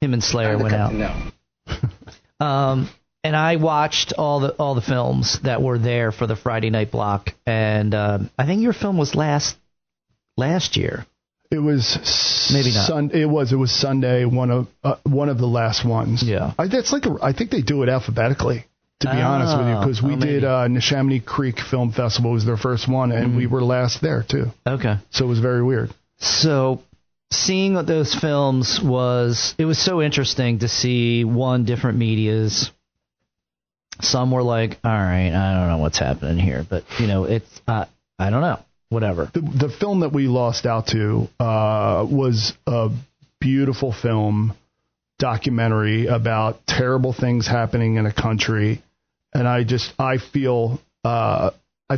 Him and Slayer went out. And I watched all the films that were there for the Friday night block, and I think your film was last year. It was maybe not. It was Sunday. One of the last ones. Yeah. I think they do it alphabetically. To be honest with you, because we did Neshaminy Creek Film Festival was their first one, and we were last there too. Okay. So it was very weird. So seeing those films was so interesting to see different medias. Some were like, all right, I don't know what's happening here, but it's I don't know. Whatever. The film that we lost out to was a beautiful film documentary about terrible things happening in a country, and I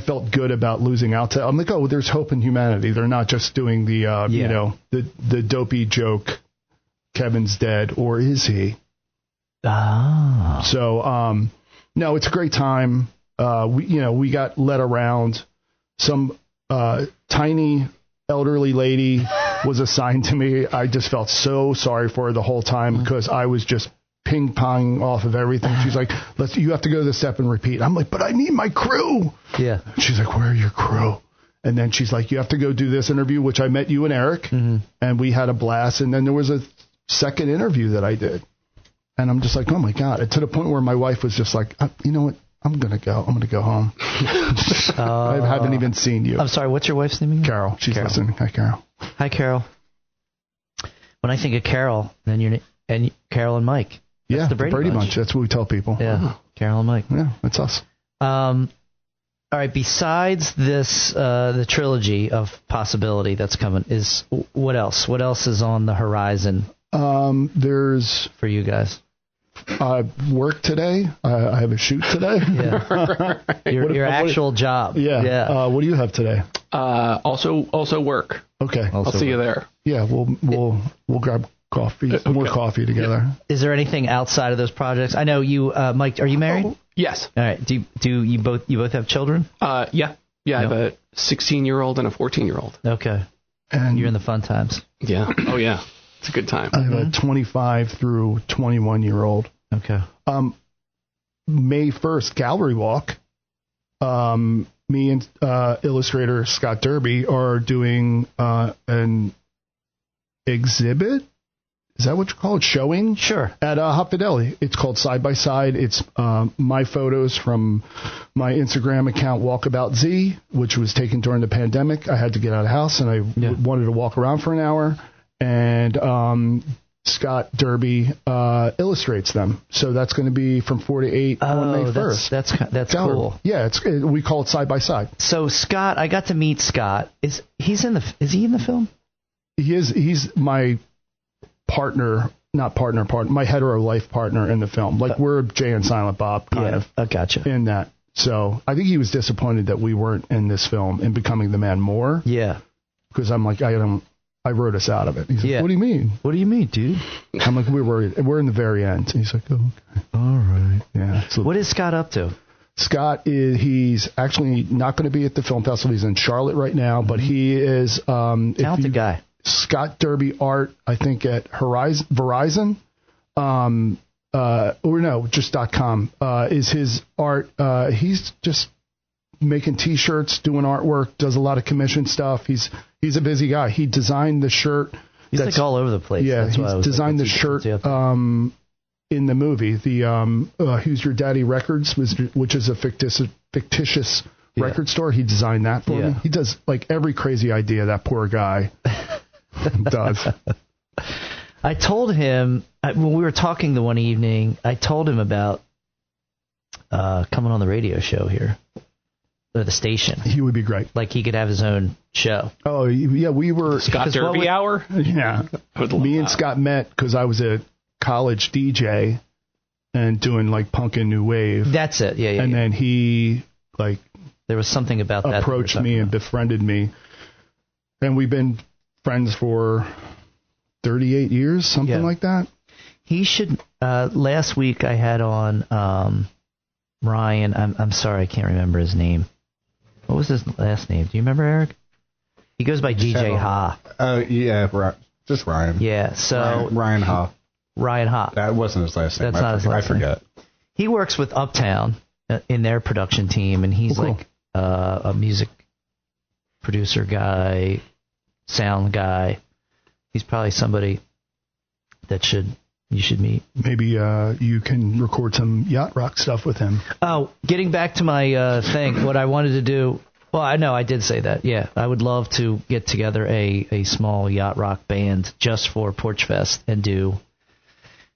felt good about losing out to. I'm like, oh, there's hope in humanity. They're not just doing the the dopey joke. Kevin's dead, or is he? Ah. So no, it's a great time. We got led around. Some tiny elderly lady was assigned to me. I just felt so sorry for her the whole time because I was just ping-ponging off of everything. She's like, you have to go to the step and repeat. I'm like, but I need my crew. Yeah. She's like, where are your crew? And then she's like, you have to go do this interview, which I met you and Eric, and we had a blast. And then there was a second interview that I did. And I'm just like, oh, my God. To the point where my wife was just like, you know what? I'm going to go. I'm going to go home. I haven't even seen you. I'm sorry. What's your wife's name again? Carol. She's listening. Hi, Carol. Hi, Carol. When I think of Carol, then and Carol and Mike. That's the Brady Bunch. That's what we tell people. Yeah, Carol and Mike. Yeah, that's us. All right. Besides this, the trilogy of possibility that's coming, is what else? What else is on the horizon? There's for you guys. Work today. I have a shoot today. Yeah. your actual job. Yeah. Yeah. What do you have today? Also work. Okay. I'll see you there. Yeah. We'll grab coffee. Okay. More coffee together. Is there anything outside of those projects? I know you, Mike. Are you married? Yes. All right. Do you both have children? Yeah. Yeah. I have a 16-year-old and a 14-year-old. Okay. And you're in the fun times. Yeah. Oh yeah. It's a good time. I have a 25 through 21-year-old. Okay. May 1st, gallery walk. Me and illustrator Scott Derby are doing an exhibit. Is that what you call it? Showing? Sure. At Hop Fidelity. It's called Side by Side. It's my photos from my Instagram account, Walkabout Z, which was taken during the pandemic. I had to get out of the house, and I wanted to walk around for an hour. And Scott Derby illustrates them. So that's going to be from 4 to 8 on May 1st. That's cool. Yeah, we call it Side by Side. So Scott, I got to meet Scott. Is he in the film? He is. He's my partner, my hetero life partner in the film. Like we're Jay and Silent Bob kind of. I gotcha. In that. So I think he was disappointed that we weren't in this film and Becoming the Man more. Yeah. Because I'm like, I wrote us out of it. He's Yeah. like, what do you mean? What do you mean, dude? I'm like, we're in the very end. He's like, oh, okay. All right. Yeah. So What is Scott up to? Scott he's actually not going to be at the film festival. He's in Charlotte right now, but he is Talented guy. Scott Derby Art, I think at Verizon, or no, just .com is his art. He's just making T-shirts, doing artwork, does a lot of commission stuff. He's a busy guy. He designed the shirt. He's like all over the place. Yeah, That's why I he's was designed like, the shirt in the movie. The Who's Your Daddy Records, which is a fictitious record store. He designed that for me. He does like every crazy idea that poor guy does. I told him when we were talking the one evening, I told him about coming on the radio show here, or the station. He would be great. Like he could have his own show. Oh yeah, we were Scott Derby Hour. Yeah, me and Scott met because I was a college DJ and doing like punk and new wave. That's it. Yeah. And then he like there was something about that approached me and befriended me, and we've been friends for 38 years, something like that. He should. Last week I had on Ryan. I'm sorry, I can't remember his name. What was his last name? Do you remember, Eric? He goes by DJ Ha. Yeah, just Ryan. Yeah, so Ryan Ha. Ryan Ha. That wasn't his last name. That's not his last name. I forget. He works with Uptown in their production team, and he's like a music producer guy, sound guy. He's probably somebody that you should meet. Maybe you can record some yacht rock stuff with him. Oh, getting back to my thing, what I wanted to do. Well, I know I did say that. Yeah, I would love to get together a small yacht rock band just for Porch Fest and do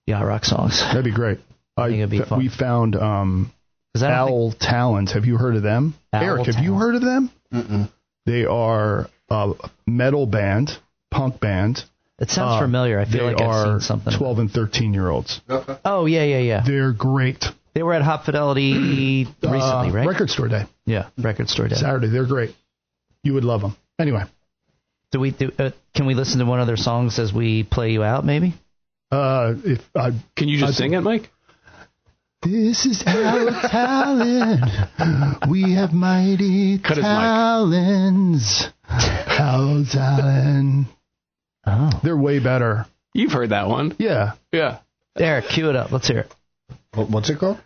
yacht rock songs. That'd be great. I think it'd be fun. We found Owl Talons. Have you heard of them? Eric, have you heard of them? Mm-mm. They are a metal band, punk band. It sounds familiar. I feel like I've seen something. 12 and 13-year-olds. Oh, yeah. They're great. They were at Hot Fidelity recently, right? Record Store Day. Yeah, Record Store Day. Saturday. They're great. You would love them. Anyway. Can we listen to one of their songs as we play you out, maybe? Can you just sing it, Mike? This is our talent. We have mighty talents. Our talent. Oh. They're way better. You've heard that one. Yeah. Yeah. Eric, cue it up. Let's hear it. What's it called?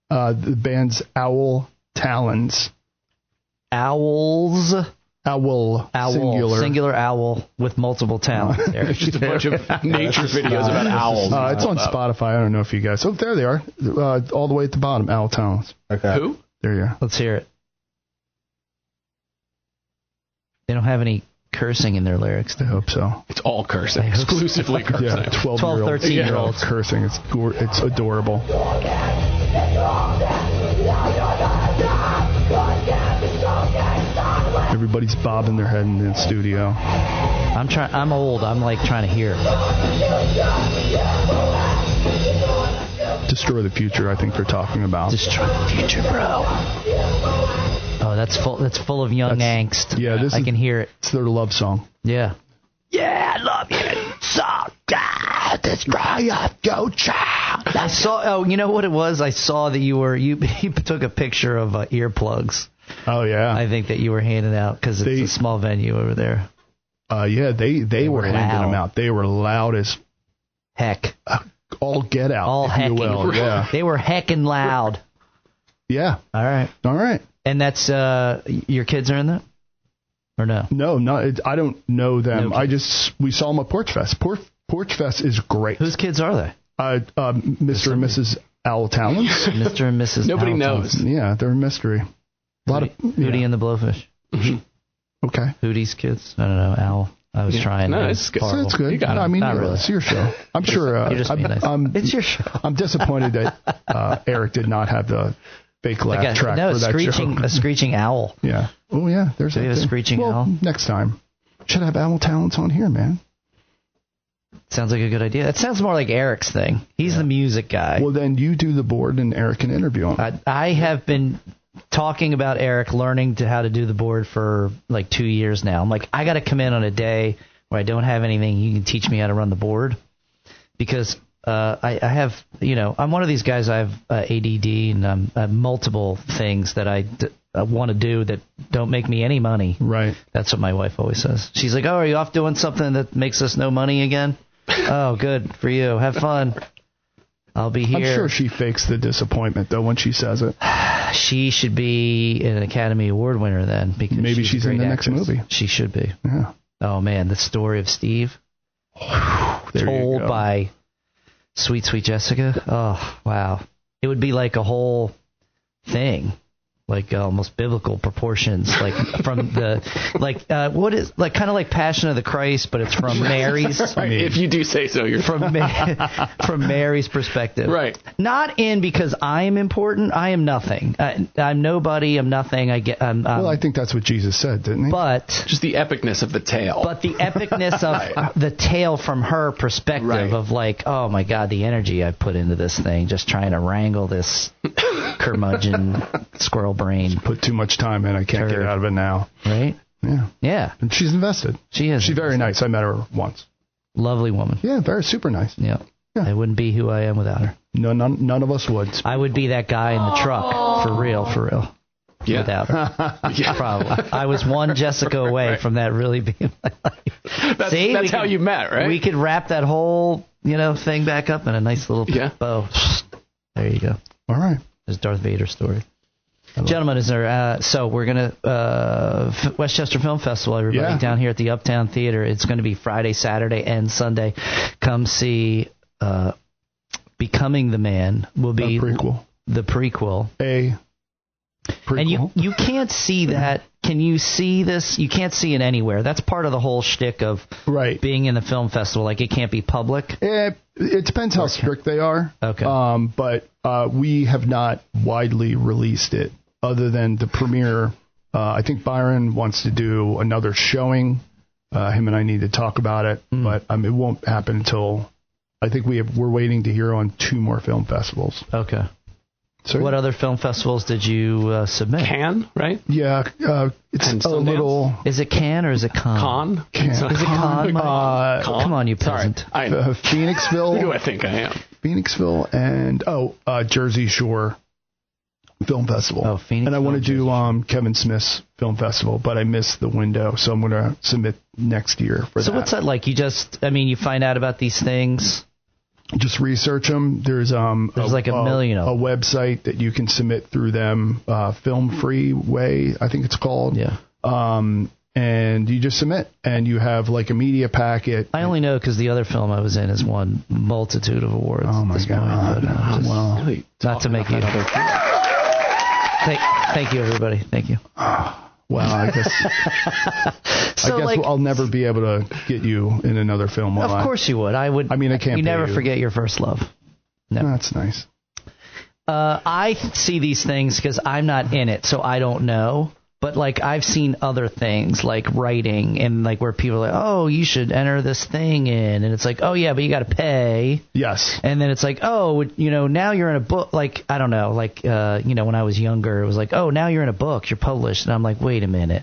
The band's Owl Talons. Owls. Owl. Singular owl with multiple talents. It's just a bunch of nature videos about owls. It's on Spotify. I don't know if you guys... Oh, there they are. All the way at the bottom. Owl Talons. Okay. Who? There you are. Let's hear it. They don't have any cursing in their lyrics. I hope so. It's all cursing. Exclusively cursing. Yeah, 12, 13-year-olds. Cursing. It's adorable. Everybody's bobbing their head in the studio. I'm old. I'm like trying to hear it. Destroy the Future, I think they're talking about. Destroy the Future, bro. Oh, that's full of young angst. Yeah, I can hear it. It's their love song. Yeah. Yeah, I love you. So God, destroy your future. I saw. Oh, you know what it was? I saw that you took a picture of earplugs. Oh yeah. I think that you were handing out because it's a small venue over there. Yeah, they were handing them out. They were loud as heck. All get out. All hecking. Yeah. They were hecking loud. Yeah. All right. And that's your kids are in that, or no? No, I don't know them. No, we saw them at Porch Fest. Porch Fest is great. Whose kids are they? Mr. and Mrs. Owl Talons. Mr. and Mrs. Nobody Owl knows. Talons. Yeah, they're a mystery. A lot of Hootie and the Blowfish. Okay. Hootie's kids. I don't know. Owl. I was trying. No, it's good. It's good. You got it. I mean, Not really. It's your show. I'm sure. You're just being nice. It's your show. I'm disappointed that Eric did not have the fake laugh track for that show. A screeching owl. Yeah. Oh yeah. There's Do we have a screeching owl? Next time, should have Owl Talents on here, man. Sounds like a good idea. That sounds more like Eric's thing. He's the music guy. Well, then you do the board and Eric can interview him. I have been talking about Eric learning how to do the board for like 2 years now. I'm like, I got to come in on a day where I don't have anything, you can teach me how to run the board. Because I have, I'm one of these guys, I have ADD, and I have multiple things that I want to do that don't make me any money. Right. That's what my wife always says. She's like, oh, are you off doing something that makes us no money again? Oh, good for you. Have fun. I'll be here. I'm sure she fakes the disappointment, though, when she says it. She should be an Academy Award winner then. Because maybe she's in the next movie. She should be. Yeah. Oh, man, the story of Steve. Told by Sweet Jessica. Oh, wow. It would be like a whole thing. Like almost biblical proportions, like from the what is like kind of like Passion of the Christ, but it's from Mary's. If you do say so, you're from Mary's perspective, right? Not in because I am important. I am nothing. I'm nobody. I'm nothing. Well, I think that's what Jesus said, didn't he? But just the epicness of the tale. But the epicness of the tale from her perspective of like, oh my God, the energy I put into this thing, just trying to wrangle this curmudgeon squirrel brain. Put too much time in. I can't get out of it now. Right? Yeah. Yeah. And she's invested. She is. She's very nice. I met her once. Lovely woman. Yeah, very super nice. Yeah. I wouldn't be who I am without her. No, none of us would. I would be that guy in the truck. For real. Yeah. Without her. Yeah. Probably. I was one Jessica away from that really being my life. That's how you met, right? We could wrap that whole, thing back up in a nice little bow. There you go. All right. There's Darth Vader story. Gentlemen, is there? So we're gonna Westchester Film Festival. Everybody down here at the Uptown Theater. It's going to be Friday, Saturday, and Sunday. Come see Becoming the Man. Will be the prequel. And you can't see that. Can you see this? You can't see it anywhere. That's part of the whole shtick of being in the film festival. Like, it can't be public. It depends how strict they are. Okay. But we have not widely released it other than the premiere. I think Byron wants to do another showing. Him and I need to talk about it, but it won't happen until I think we're waiting to hear on 2 more film festivals. Okay. So what other film festivals did you submit? Cannes, right? Yeah, it's a little. Is it Cannes or is it Con? Cannes. Is it Con? Come on, you peasant. Phoenixville. Who do I think I am? Phoenixville and Jersey Shore Film Festival. Oh, Phoenix. And I want to do Kevin Smith's Film Festival, but I missed the window, so I'm going to submit next year for that. So what's that like? You find out about these things. Just research them. There's like a million of them. A website that you can submit through them, Film Free Way, I think it's called. Yeah. And you just submit, and you have like a media packet. I only know because the other film I was in has won multitude of awards. Oh my God! Well, really not to make you. Thank you, everybody. Thank you. Well, I guess I'll never be able to get you in another film. Of course you would. I would. I mean, I can't. You never forget your first love. No. That's nice. I see these things because I'm not in it, so I don't know. But like I've seen other things like writing and like where people are like, oh, you should enter this thing in, and it's like, oh yeah, but you got to pay. Yes. And then it's like, oh, now you're in a book. Like I don't know, like when I was younger, it was like, oh, now you're in a book, you're published, and I'm like, wait a minute,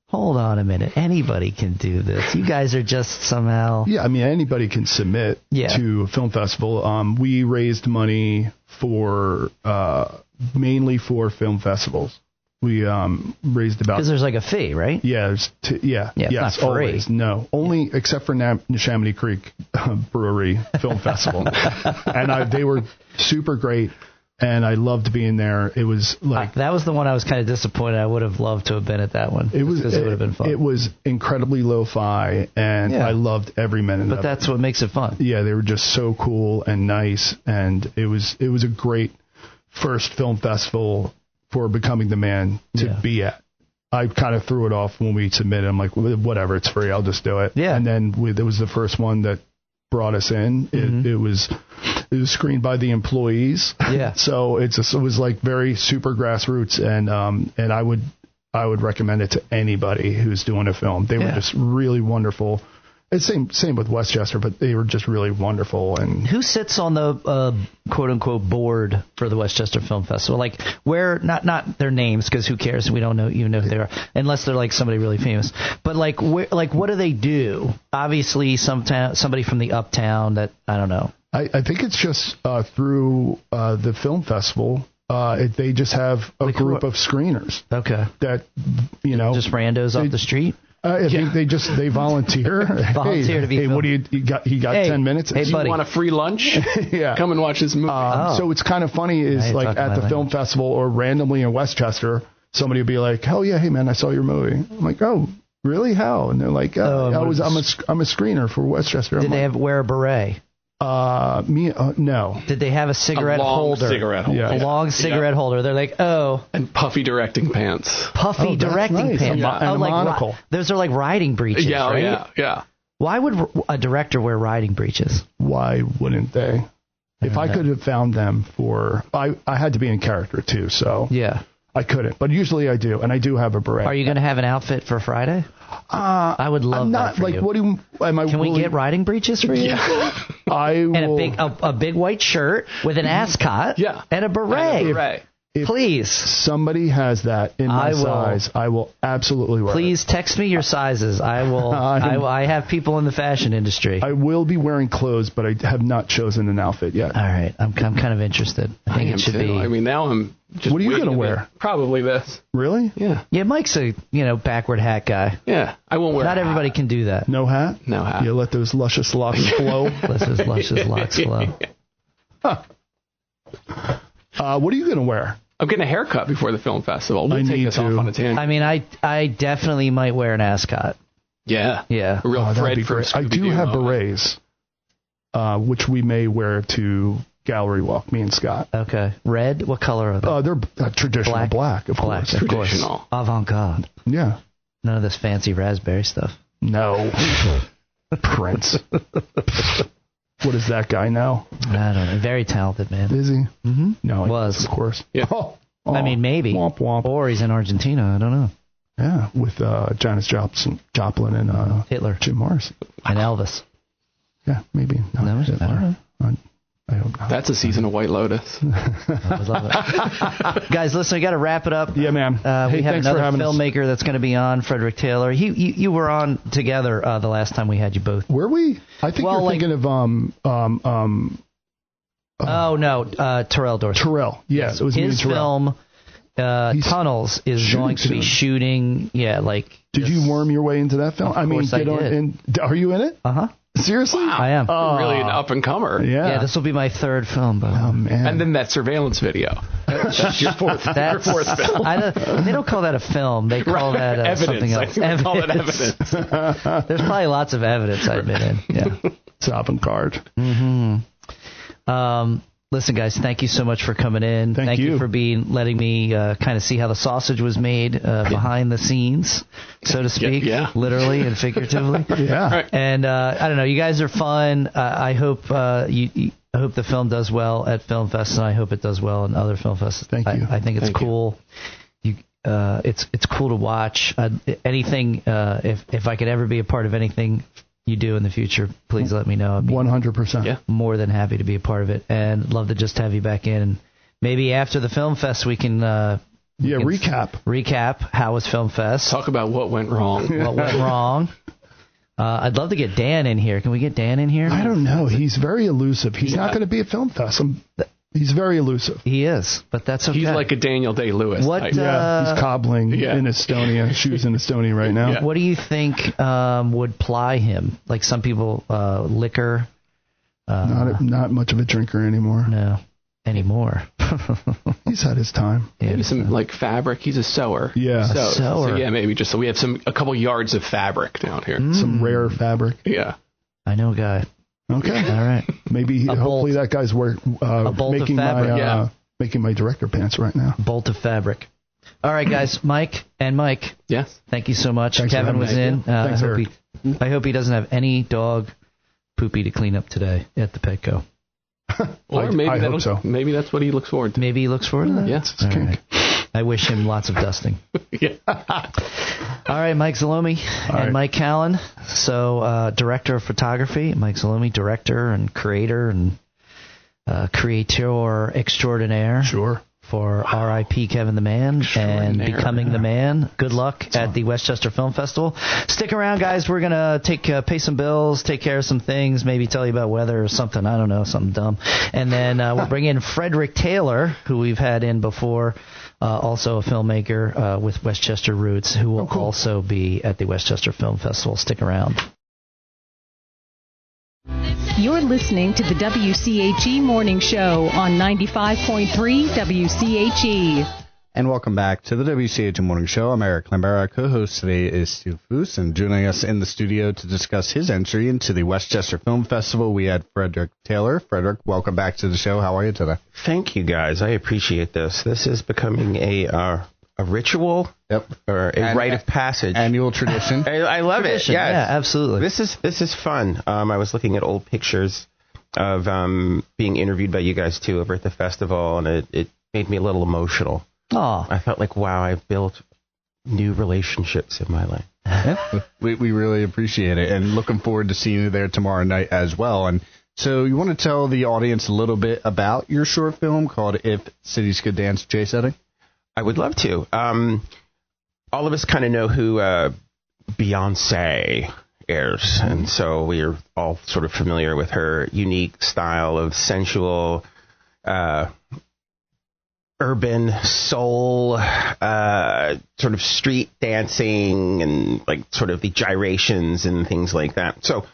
hold on a minute, anybody can do this. You guys are just somehow. Yeah, I mean anybody can submit to a film festival. We raised money for mainly for film festivals. We raised about... Because there's like a fee, right? Yeah. Yes, it's not free. Always. No. Only except for Neshaminy Creek Brewery Film Festival. And they were super great, and I loved being there. It was like... that was the one I was kind of disappointed. I would have loved to have been at that one. It would have been fun. It was incredibly lo-fi, and I loved every minute of it. But that's what makes it fun. Yeah, they were just so cool and nice, and it was a great first film festival for Becoming the Man to be at. I kind of threw it off when we submitted. I'm like, whatever, it's free, I'll just do it. Yeah. And then it was the first one that brought us in. It was screened by the employees. Yeah. So it was like very super grassroots, and I would recommend it to anybody who's doing a film. They were just really wonderful. It's same with Westchester, but they were just really wonderful. And Who sits on the quote unquote board for the Westchester Film Festival? Like, where not their names, because who cares? We don't even know who they are, unless they're like somebody really famous. But like, what do they do? Obviously, somebody from the uptown that I don't know. I think it's just through the film festival. They just have a group of screeners. Okay. That just randos off the street. I think they volunteer. Volunteer to be. Hey, what do you got? You got 10 minutes? Hey, buddy. You want a free lunch? Yeah. Come and watch this movie. So it's kind of funny is like at the film festival or randomly in Westchester, somebody will be like, "Hell yeah, hey man, I saw your movie." I'm like, "Oh, really? How?" And they're like, I'm a screener for Westchester." Did they wear a beret? No. Did they have a cigarette holder? Cigarette holder. A long cigarette holder. They're like, oh. And puffy directing pants. Puffy directing nice. pants. And a monocle. Those are like riding breeches, right? Yeah. Why would a director wear riding breeches? Why wouldn't they? If I could have found them I had to be in character too, so yeah, I couldn't. But usually I do, and I do have a beret. Are you going to have an outfit for Friday? I would love I'm not that for like you. what do you? Am I? Can we get riding breeches for you? Yeah. I will. And a big white shirt with an ascot. Yeah. And a beret. Right. If Please. somebody has that in my size, I will absolutely wear Please text me your sizes. I will. I have people in the fashion industry. it. I will be wearing clothes, but I have not chosen an outfit yet. All right. I'm kind of interested. I think it should be. I mean, now I'm just. What are you going to wear? Probably this. Really? Yeah. Yeah, Mike's a backward hat guy. Yeah. I won't wear. Not everybody can do that. No hat? No hat. You let those luscious locks flow? Luscious locks flow. What are you going to wear? I'm getting a haircut before the film festival. We'll I take need this to. off on a tangent. I mean, I definitely might wear an ascot. Yeah. Yeah. A real that'd Fred be for great. I do have berets, which we may wear to gallery walk, me and Scott. Okay. Red? What color are they? They're traditional black, of course. Of course. Traditional. Avant-garde. Yeah. None of this fancy raspberry stuff. No. Prince. What is that guy now? I don't know. Very talented, man. Is he? Mm-hmm. No, Was. of course. Yeah. Oh, I mean, maybe. Womp womp. Or he's in Argentina. I don't know. Yeah, with Janis Joplin and Hitler. Jim Morrison. And Elvis. Yeah, maybe. Not No, I don't Hitler. know. I hope not. That's a season of White Lotus. I would love it. Guys, listen, we got to wrap it up. Yeah, man. We Hey, have thanks for another having us. filmmaker that's going to be on, Frederick Taylor. You were on together the last time we had you both. Were we? I think you're thinking of oh no, Terrell Dorsey. Terrell. Yeah, it was me and His Terrell. film Tunnels is shooting going to be soon. shooting. Yeah, like. Did you worm your way into that film? Of course I did. Are you in it? Uh-huh. Seriously? I am. Really an up and comer. Yeah. Yeah, this will be my third film. But Oh man. And then that surveillance video. That's your fourth film. they don't call that a film. They call that evidence. something else. I think they call it evidence. There's probably lots of evidence I've been in. Yeah. It's avant-garde. Listen, guys, thank you so much for coming in. Thank you. for letting me kind of see how the sausage was made behind the scenes, so to speak, literally and figuratively. Yeah. Right. And I don't know, you guys are fun. I hope I hope the film does well at Film Fest, and I hope it does well in other film fests. Thank you. I think it's Thank cool. It's cool to watch. Anything. If I could ever be a part of anything you do in the future, please let me know. I'd be 100%. Yeah. more than happy to be a part of it, and love to just have you back in. And maybe after the Film Fest, we can recap how was Film Fest, Talk about what went wrong. what went wrong. I'd love to get Dan in here. Can we get Dan in here? I don't know. He's very elusive. He's not going to be at Film Fest. He's very elusive. He is, but that's okay. He's like a Daniel Day-Lewis What, type. He's cobbling in Estonia, shoes in Estonia right now. Yeah. What do you think would ply him? Like some people, liquor. Not much of a drinker anymore. No, anymore. He's had his time. Maybe some like fabric. He's a sewer. Yeah. Sewer. So yeah, maybe just so we have a couple yards of fabric down here. Some rare fabric. Yeah. I know a guy. Okay. All right. Maybe hopefully that guy's bolt making of fabric. making my director pants right now. Bolt of fabric. All right, guys. Mike. Yes. Thank you so much. Thanks for Kevin having was me. in. Thanks, Eric. I hope he doesn't have any dog poopy to clean up today at the Petco. Or maybe I hope so. Maybe that's what he looks forward to. Maybe he looks forward to that. Yeah. It's kink. Right. I wish him lots of dusting. Yeah. All right, Mike Zolomij and Mike Callen. So, director of photography, Mike Zolomij, director and creator and creator extraordinaire. Sure. For R.I.P. Kevin the Man and Becoming the Man. Good luck at the Westchester Film Festival. Stick around, guys. We're going to pay some bills, take care of some things, maybe tell you about weather or something. I don't know, something dumb. And then we'll bring in Frederick Taylor, who we've had in before, also a filmmaker with Westchester roots, who will also be at the Westchester Film Festival. Stick around. You're listening to the WCHE Morning Show on 95.3 WCHE. And welcome back to the WCHE Morning Show. I'm Eric Lambert. Our co-host today is Stu Foose, and joining us in the studio to discuss his entry into the Westchester Film Festival, we had Frederick Taylor. Frederick, welcome back to the show. How are you today? Thank you, guys. I appreciate this. This is becoming a ritual, or a rite of passage, annual tradition. I love it. Yeah, absolutely. This is fun. I was looking at old pictures of being interviewed by you guys too over at the festival, and it made me a little emotional. Oh, I felt like, wow, I've built new relationships in my life. We really appreciate it, and looking forward to seeing you there tomorrow night as well. And so you want to tell the audience a little bit about your short film called If Cities Could Dance, J Setting? I would love to. All of us kind of know who Beyonce is, and so we're all sort of familiar with her unique style of sensual, urban soul, sort of street dancing, and like sort of the gyrations and things like that. So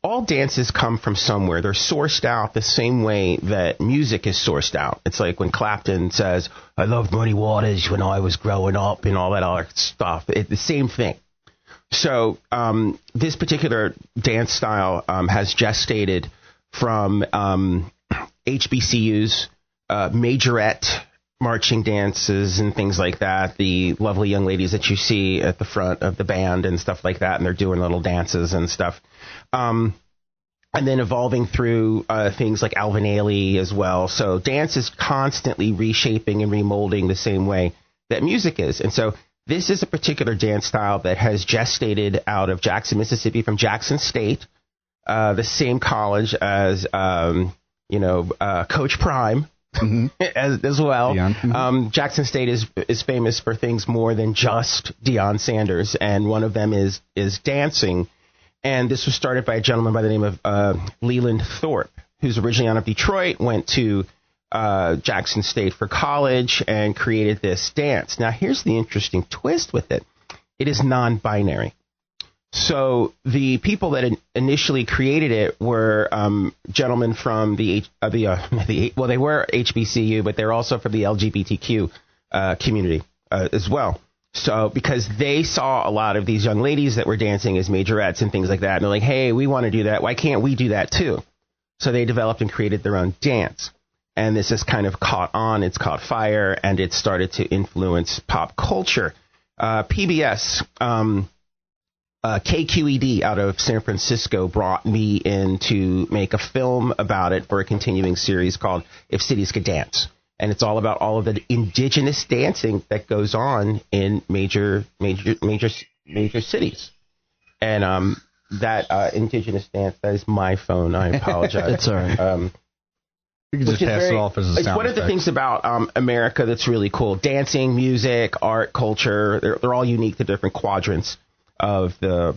all dances come from somewhere. They're sourced out the same way that music is sourced out. It's like when Clapton says, I loved Muddy Waters when I was growing up and all that other stuff. It's the same thing. So this particular dance style has gestated from HBCUs, majorette marching dances and things like that, the lovely young ladies that you see at the front of the band and stuff like that, and they're doing little dances and stuff. And then evolving through things like Alvin Ailey as well. So dance is constantly reshaping and remolding the same way that music is. And so this is a particular dance style that has gestated out of Jackson, Mississippi, from Jackson State, the same college as, Coach Prime. as well. Jackson State is famous for things more than just Deion Sanders, and one of them is dancing. And this was started by a gentleman by the name of Leland Thorpe, who's originally out of Detroit, went to Jackson State for college, and created this dance. Now, here's the interesting twist with it. It is non-binary. So the people that initially created it were gentlemen from they were HBCU, but they're also from the LGBTQ community as well. So because they saw a lot of these young ladies that were dancing as majorettes and things like that, and they're like, hey, we want to do that. Why can't we do that too? So they developed and created their own dance. And this has kind of caught on. It's caught fire, and it started to influence pop culture. PBS, KQED out of San Francisco brought me in to make a film about it for a continuing series called If Cities Could Dance. And it's all about all of the indigenous dancing that goes on in major cities. And that indigenous dance, that is my phone. I apologize. It's all right. You can just pass it off as a sound It's one of the things about America that's really cool. Dancing, music, art, culture, they're all unique to different quadrants of the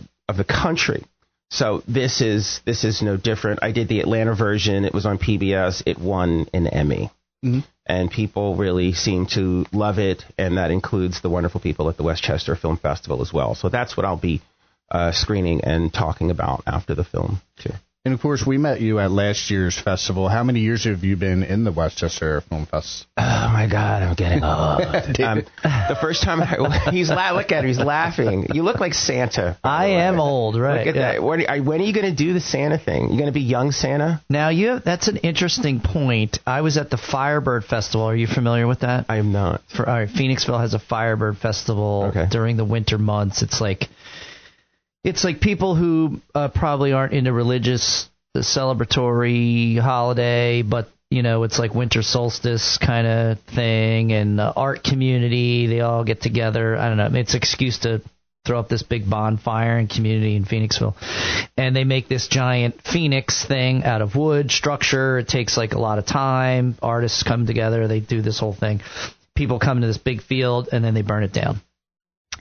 country. So this is no different. I did the Atlanta version. It was on PBS. It won an Emmy. Mm-hmm. And people really seem to love it, and that includes the wonderful people at the Westchester Film Festival as well. So that's what I'll be screening and talking about after the film, too. And, of course, we met you at last year's festival. How many years have you been in the Westchester Film Fest? Oh, my God, I'm getting old. The first time look at him, he's laughing. You look like Santa. I am old, right. Look at that. When are you going to do the Santa thing? You going to be young Santa? Now, that's an interesting point. I was at the Firebird Festival. Are you familiar with that? I am not. All right, Phoenixville has a Firebird Festival during the winter months. It's like people who probably aren't into religious celebratory holiday, but it's like winter solstice kind of thing, and art community. They all get together. I don't know. It's an excuse to throw up this big bonfire and community in Phoenixville. And they make this giant phoenix thing out of wood structure. It takes like a lot of time. Artists come together. They do this whole thing. People come to this big field, and then they burn it down.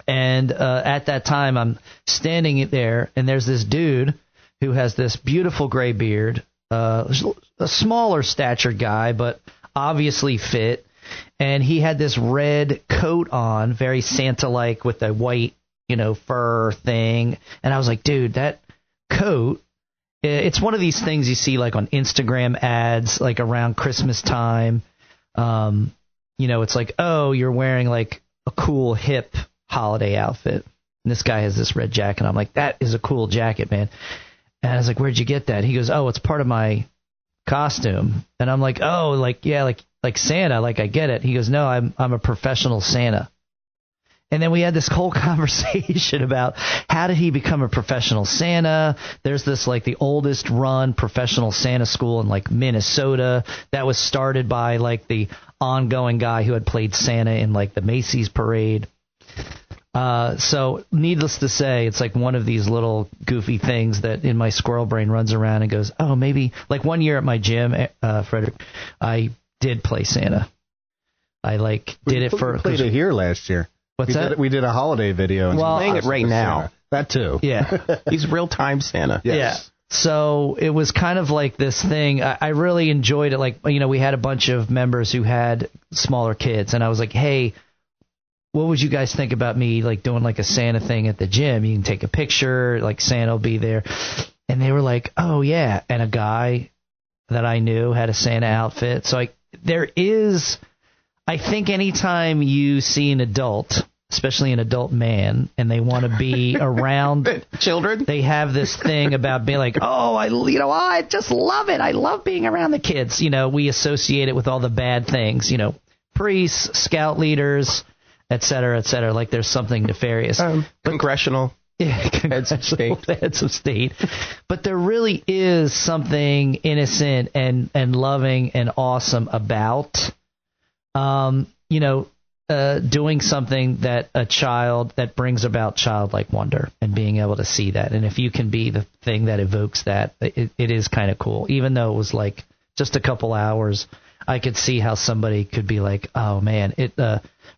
And at that time, I'm standing there, and there's this dude who has this beautiful gray beard, a smaller statured guy, but obviously fit. And he had this red coat on, very Santa-like, with a white fur thing. And I was like, dude, that coat, it's one of these things you see like on Instagram ads, like around Christmas time. It's like, oh, you're wearing like a cool hip holiday outfit. And this guy has this red jacket. I'm like, that is a cool jacket, man. And I was like, where'd you get that? He goes, oh, it's part of my costume. And I'm like, oh, like, yeah, like Santa, like I get it. He goes, no, I'm a professional Santa. And then we had this whole conversation about how did he become a professional Santa. There's this like the oldest run professional Santa school in like Minnesota that was started by like the ongoing guy who had played Santa in like the Macy's parade. So needless to say, it's like one of these little goofy things that in my squirrel brain runs around and goes, oh, maybe like one year at my gym, Frederick, I did play Santa. I did it for. We played it here last year. What's that? We did a holiday video. Well, playing it right now. Santa. That too. Yeah. He's real-time Santa. Yes. Yeah. So it was kind of like this thing. I really enjoyed it. Like, we had a bunch of members who had smaller kids, and I was like, hey, what would you guys think about me like doing like a Santa thing at the gym? You can take a picture, like Santa will be there. And they were like, oh, yeah. And a guy that I knew had a Santa outfit. So I think anytime you see an adult, especially an adult man, and they want to be around children, they have this thing about being like, oh, I just love it. I love being around the kids. We associate it with all the bad things, priests, scout leaders, et cetera, like there's something nefarious. Congressional. Yeah, heads of state. Heads of state. But there really is something innocent and loving and awesome about doing something that brings about childlike wonder and being able to see that. And if you can be the thing that evokes that, it is kind of cool. Even though it was like just a couple hours, I could see how somebody could be like, oh man, it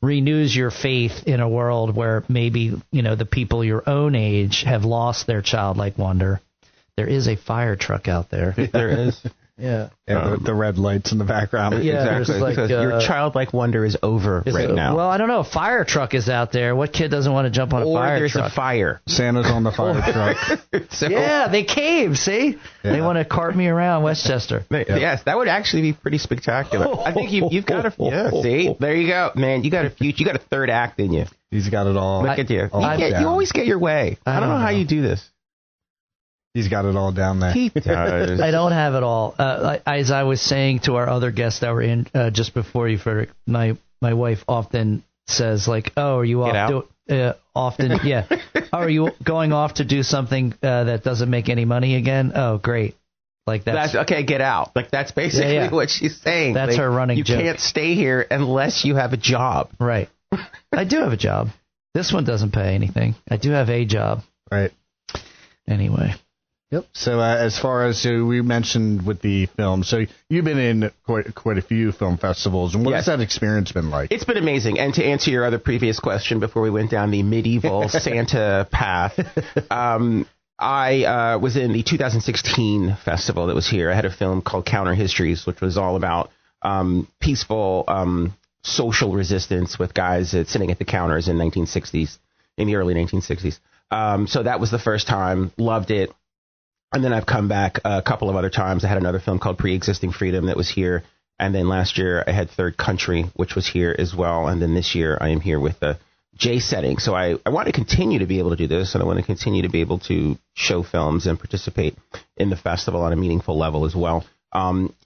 renews your faith in a world where maybe, the people your own age have lost their childlike wonder. There is a fire truck out there. There is. Yeah. The red lights in the background. Yeah, exactly. like, because your childlike wonder is over now. Well, I don't know. A fire truck is out there. What kid doesn't want to jump on a fire there's truck? a fire. Santa's on the fire truck. Yeah, they came. See? Yeah. They want to cart me around Westchester. Yes, that would actually be pretty spectacular. I think you've got a... Yeah, see? There you go. Man, you got a future. You got a third act in you. He's got it all. Look at you. You always get your way. I don't know how you do this. He's got it all down there. He does. I don't have it all. As I was saying to our other guests that were in just before you, Frederick, my wife often says like, "Oh, are you off? Often, yeah. Oh, are you going off to do something that doesn't make any money again? Oh, great. Like that's okay. Get out. Like that's basically what she's saying. That's her running joke. You can't stay here unless you have a job. Right. I do have a job. This one doesn't pay anything. I do have a job. Right. Anyway. Yep. So as far as we mentioned with the film, so you've been in quite a few film festivals, and what has that experience been like? It's been amazing. And to answer your other previous question before we went down the medieval Santa path, I was in the 2016 festival that was here. I had a film called Counter Histories, which was all about peaceful social resistance with guys sitting at the counters in the early 1960s. So that was the first time. Loved it. And then I've come back a couple of other times. I had another film called Pre-Existing Freedom that was here. And then last year I had Third Country, which was here as well. And then this year I am here with the J setting. So I want to continue to be able to do this, and I want to continue to be able to show films and participate in the festival on a meaningful level as well.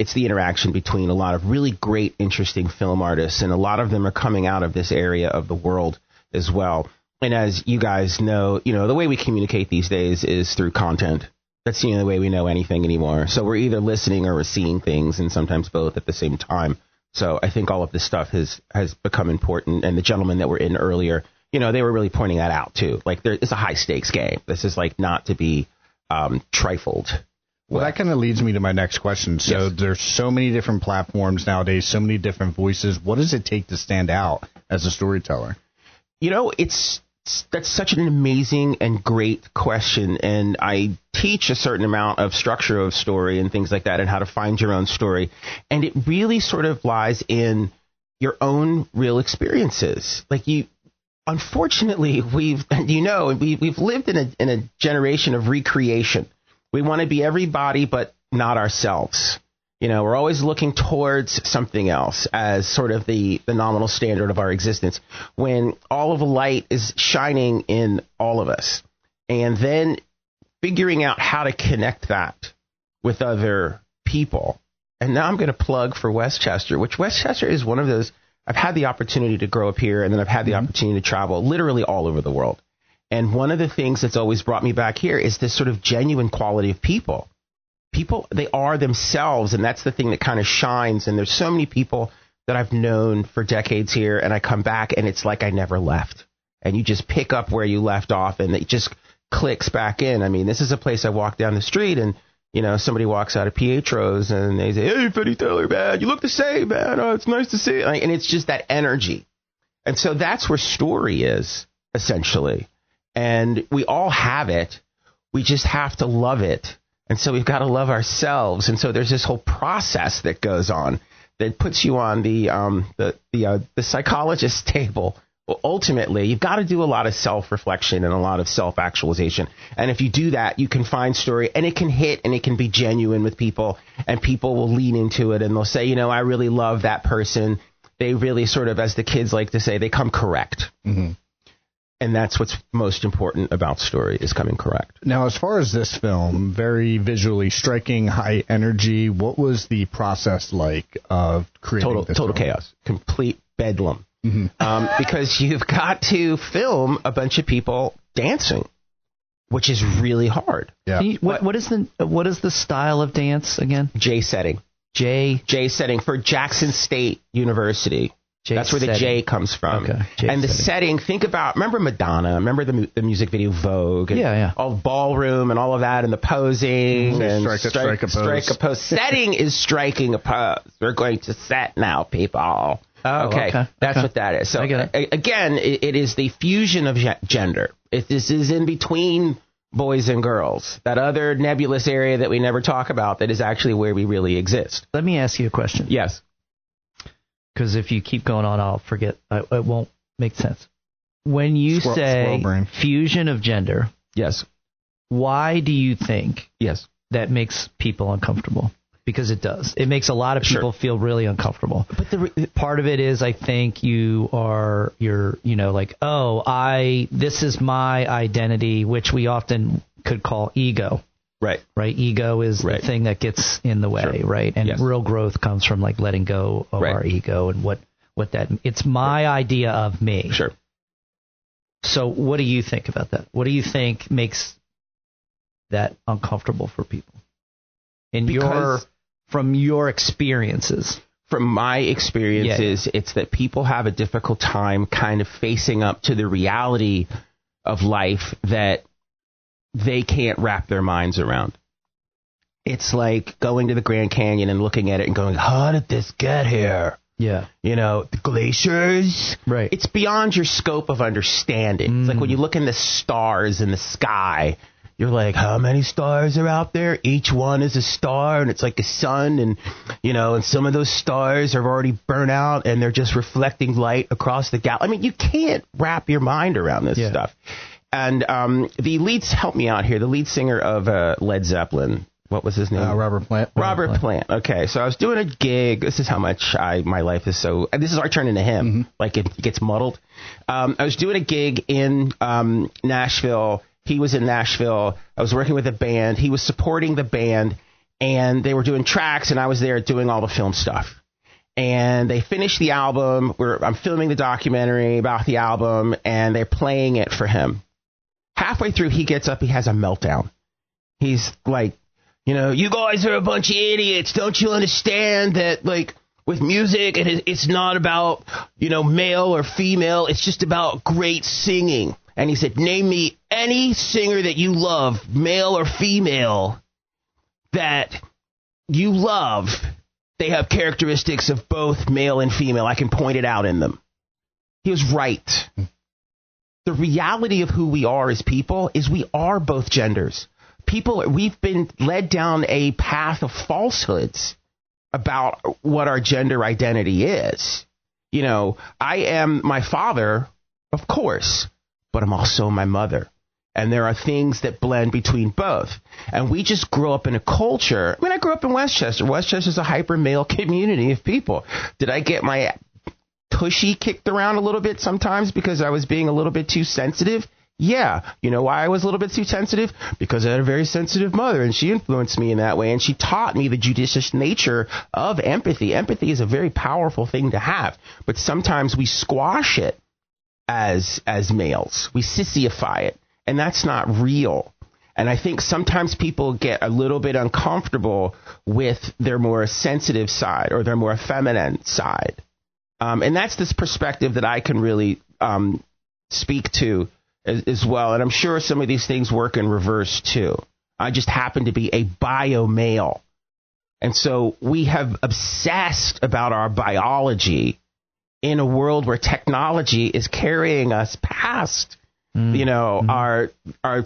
It's the interaction between a lot of really great, interesting film artists, and a lot of them are coming out of this area of the world as well. And as you guys know, the way we communicate these days is through content. That's the only way we know anything anymore. So we're either listening or we're seeing things, and sometimes both at the same time. So I think all of this stuff has become important. And the gentlemen that were in earlier, they were really pointing that out too. Like it's a high stakes game. This is like not to be trifled. Well, that kind of leads me to my next question. So Yes. There's so many different platforms nowadays, so many different voices. What does it take to stand out as a storyteller? That's such an amazing and great question. And I teach a certain amount of structure of story and things like that and how to find your own story. And it really sort of lies in your own real experiences. Like unfortunately, we've lived in a generation of recreation. We want to be everybody, but not ourselves. We're always looking towards something else as sort of the nominal standard of our existence, when all of the light is shining in all of us. And then figuring out how to connect that with other people. And now I'm going to plug for Westchester, which Westchester is one of those. I've had the opportunity to grow up here, and then I've had the opportunity to travel literally all over the world. And one of the things that's always brought me back here is this sort of genuine quality of people. People, they are themselves, and that's the thing that kind of shines. And there's so many people that I've known for decades here, and I come back, and it's like I never left. And you just pick up where you left off, and it just clicks back in. I mean, this is a place I walk down the street, and somebody walks out of Pietro's, and they say, "Hey, Freddy Taylor, man, you look the same, man. Oh, it's nice to see you." And it's just that energy. And so that's where story is, essentially. And we all have it. We just have to love it. And so we've got to love ourselves. And so there's this whole process that goes on that puts you on the psychologist's table. Well, ultimately, you've got to do a lot of self-reflection and a lot of self-actualization. And if you do that, you can find story, and it can hit, and it can be genuine with people, and people will lean into it, and they'll say, I really love that person. They really sort of, as the kids like to say, they come correct. Mm-hmm. And that's what's most important about story, is coming correct. Now, as far as this film, very visually striking, high energy, what was the process like of creating this total film? Chaos, complete bedlam. Mm-hmm. Because you've got to film a bunch of people dancing, which is really hard. Yeah. What is the style of dance again? J setting. J setting for Jackson State University. That's where the J comes from. Okay. And the setting, remember Madonna, remember the music video Vogue, and all the ballroom and all of that, and the posing, and strike a pose. Setting is striking a pose. We're going to set now, people. Oh, okay. That's what that is. So again, it is the fusion of gender. This is in between boys and girls, that other nebulous area that we never talk about, that is actually where we really exist. Let me ask you a question. Yes. Because if you keep going on, I'll forget. It won't make sense. When you say fusion of gender, yes, why do you think that makes people uncomfortable? Because it does. It makes a lot of people feel really uncomfortable. But part of it is, I think you're like, this is my identity, which we often could call ego. Right. Ego is the thing that gets in the way, right? And real growth comes from like letting go of our ego and what it's my idea of me. Sure. So what do you think about that? What do you think makes that uncomfortable for people? From your experiences. From my experiences, it's that people have a difficult time kind of facing up to the reality of life that they can't wrap their minds around. It's like going to the Grand Canyon and looking at it and going, how did this get here? Yeah. The glaciers. Right. It's beyond your scope of understanding. It's like when you look in the stars in the sky, you're like, how many stars are out there? Each one is a star, and it's like a sun, and and some of those stars are already burnt out, and they're just reflecting light across the galaxy. I mean, you can't wrap your mind around this stuff. And help me out here. The lead singer of Led Zeppelin, what was his name? Robert Plant. Robert Plant. Okay, so I was doing a gig. This is how much my life is so. This is our turn into him. Mm-hmm. Like it gets muddled. I was doing a gig in Nashville. He was in Nashville. I was working with a band. He was supporting the band, and they were doing tracks, and I was there doing all the film stuff. And they finished the album. I'm filming the documentary about the album, and they're playing it for him. Halfway through, he gets up. He has a meltdown. He's like, you guys are a bunch of idiots. Don't you understand that, like, with music, it's not about, male or female. It's just about great singing. And he said, name me any singer that you love, male or female, that you love. They have characteristics of both male and female. I can point it out in them. He was right. The reality of who we are as people is we are both genders. We've been led down a path of falsehoods about what our gender identity is. I am my father, of course, but I'm also my mother. And there are things that blend between both. And we just grow up in a culture. I mean, I grew up in Westchester. Westchester's a hyper male community of people. Did I get my tushy kicked around a little bit sometimes because I was being a little bit too sensitive? Yeah. You know why I was a little bit too sensitive? Because I had a very sensitive mother, and she influenced me in that way, and she taught me the judicious nature of empathy. Empathy is a very powerful thing to have, but sometimes we squash it as males. We sissyify it, and that's not real. And I think sometimes people get a little bit uncomfortable with their more sensitive side or their more feminine side. And that's this perspective that I can really speak to as well. And I'm sure some of these things work in reverse, too. I just happen to be a bio male. And so we have obsessed about our biology in a world where technology is carrying us past, our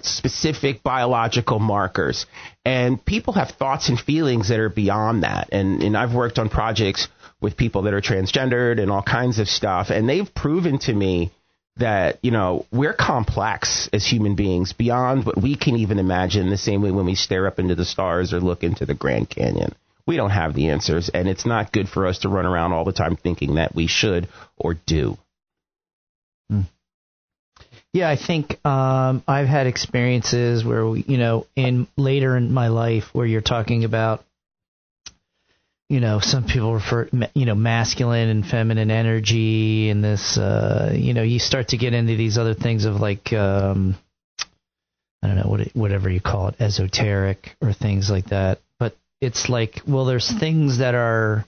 specific biological markers. And people have thoughts and feelings that are beyond that. And I've worked on projects with people that are transgendered and all kinds of stuff. And they've proven to me that, we're complex as human beings beyond what we can even imagine, the same way when we stare up into the stars or look into the Grand Canyon. We don't have the answers, and it's not good for us to run around all the time thinking that we should or do. Yeah, I think I've had experiences where, later in my life where you're talking about, some people refer, masculine and feminine energy and this, you start to get into these other things of like, I don't know, whatever you call it, esoteric or things like that. But it's like, well, there's things that are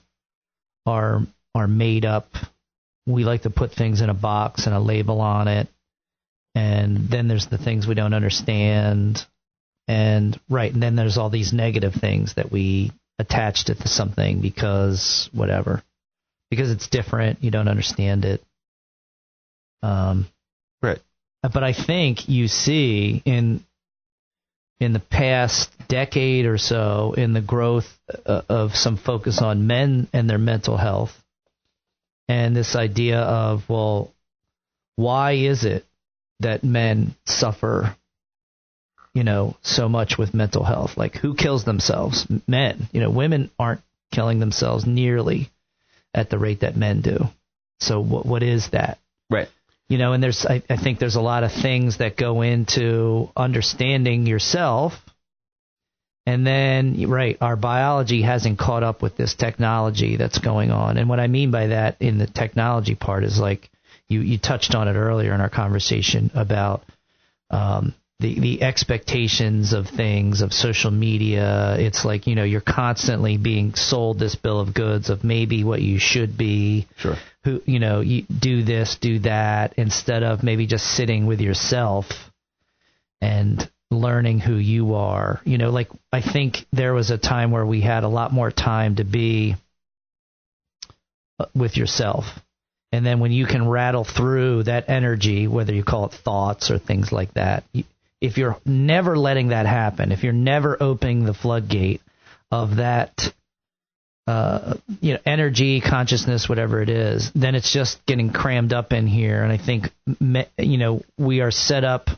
made up. We like to put things in a box and a label on it. And then there's the things we don't understand. And then there's all these negative things that we attached it to something because it's different, you don't understand it. Right. But I think you see in the past decade or so, in the growth of some focus on men and their mental health, and this idea of, well, why is it that men suffer so much with mental health? Like, who kills themselves? Men. Women aren't killing themselves nearly at the rate that men do. So what is that? Right. And I think there's a lot of things that go into understanding yourself. And then, our biology hasn't caught up with this technology that's going on. And what I mean by that in the technology part is, like, you touched on it earlier in our conversation about the expectations of things, of social media. It's like, you're constantly being sold this bill of goods of maybe what you should be. Sure. You do this, do that, instead of maybe just sitting with yourself and learning who you are. Like, I think there was a time where we had a lot more time to be with yourself. And then when you can rattle through that energy, whether you call it thoughts or things like that, if you're never letting that happen, if you're never opening the floodgate of that, energy, consciousness, whatever it is, then it's just getting crammed up in here. And I think, we are set up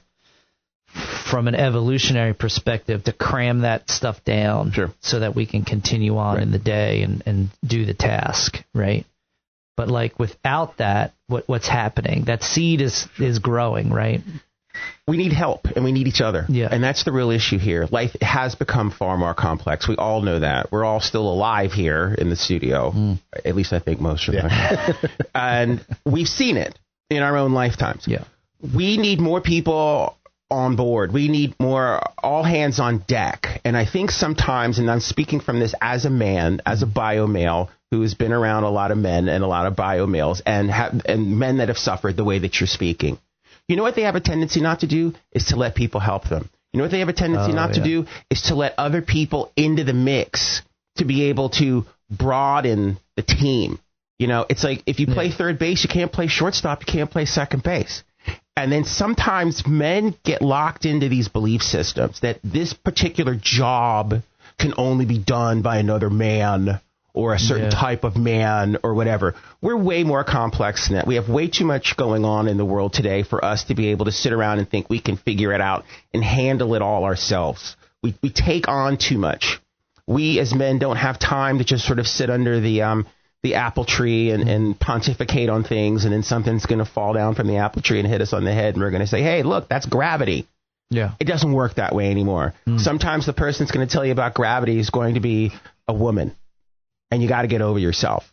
from an evolutionary perspective to cram that stuff down, sure, so that we can continue on in the day and do the task, right? But like without that, what's happening? That seed is growing, right? We need help, and we need each other. Yeah. And that's the real issue here. Life has become far more complex. We all know that. We're all still alive here in the studio. At least I think most of them. And we've seen it in our own lifetimes. Yeah. We need more people on board. We need more all hands on deck. And I think sometimes, and I'm speaking from this as a man, as a bio male who has been around a lot of men and a lot of bio males and men that have suffered the way that you're speaking. You know what they have a tendency not to do is to let people help them. You know what they have a tendency not to do is to let other people into the mix to be able to broaden the team. You know, it's like if you play third base, you can't play shortstop, you can't play second base. And then sometimes men get locked into these belief systems that this particular job can only be done by another man or a certain type of man or whatever. We're way more complex than that. We have way too much going on in the world today for us to be able to sit around and think we can figure it out and handle it all ourselves. We take on too much. We as men don't have time to just sort of sit under the apple tree and pontificate on things, and then something's going to fall down from the apple tree and hit us on the head, and we're going to say, hey, look, that's gravity. Yeah. It doesn't work that way anymore. Sometimes the person that's going to tell you about gravity is going to be a woman, and you got to get over yourself.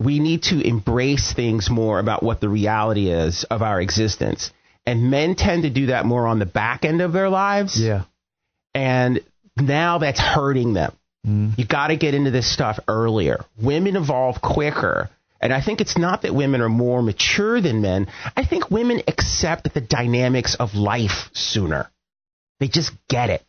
We need to embrace things more about what the reality is of our existence, and men tend to do that more on the back end of their lives. Yeah. And now that's hurting them. You got to get into this stuff earlier. Women evolve quicker. And I think it's not that women are more mature than men. I think women accept the dynamics of life sooner. They just get it.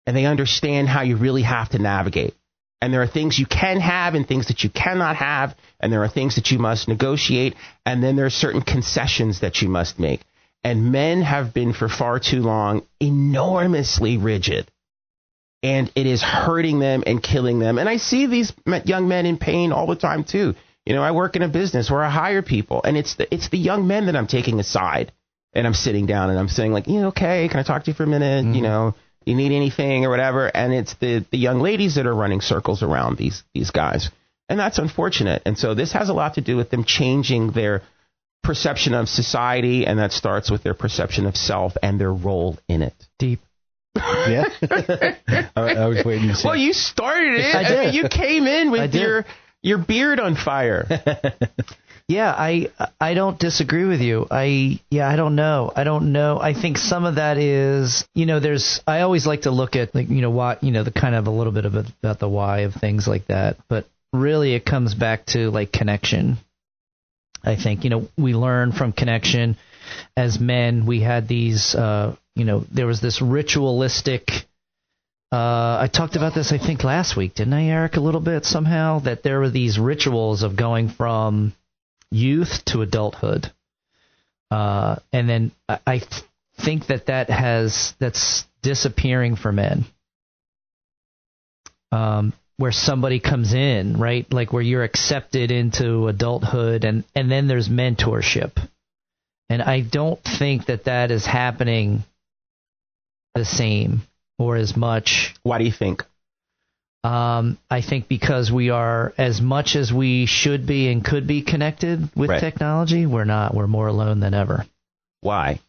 And they understand how you really have to navigate. And there are things you can have and things that you cannot have. And there are things that you must negotiate. And then there are certain concessions that you must make. And men have been for far too long enormously rigid. And it is hurting them and killing them. And I see these young men in pain all the time, too. You know, I work in a business where I hire people, and it's the young men that I'm taking aside. And I'm sitting down and I'm saying, like, okay, can I talk to you for a minute? You know, you need anything or whatever? And it's the young ladies that are running circles around these guys. And that's unfortunate. And so this has a lot to do with them changing their perception of society, and that starts with their perception of self and their role in it. Deep. Yeah. I was waiting to see. Well, you started it. I did. mean, you came in with your beard on fire. Yeah, I don't disagree with you. I don't know. I think some of that is, I always like to look at, like, why, the kind of a little bit about the why of things like that. But really it comes back to, like, connection. I think, we learn from connection. As men, we had these, there was this ritualistic, I talked about this, I think, last week, didn't I, Eric, a little bit somehow, that there were these rituals of going from youth to adulthood. And then I think that's disappearing for men. Where somebody comes in, right? Like where you're accepted into adulthood, and then there's mentorship. And I don't think that is happening the same or as much. Why do you think? I think because we are, as much as we should be and could be connected with technology, we're not. We're more alone than ever. Why?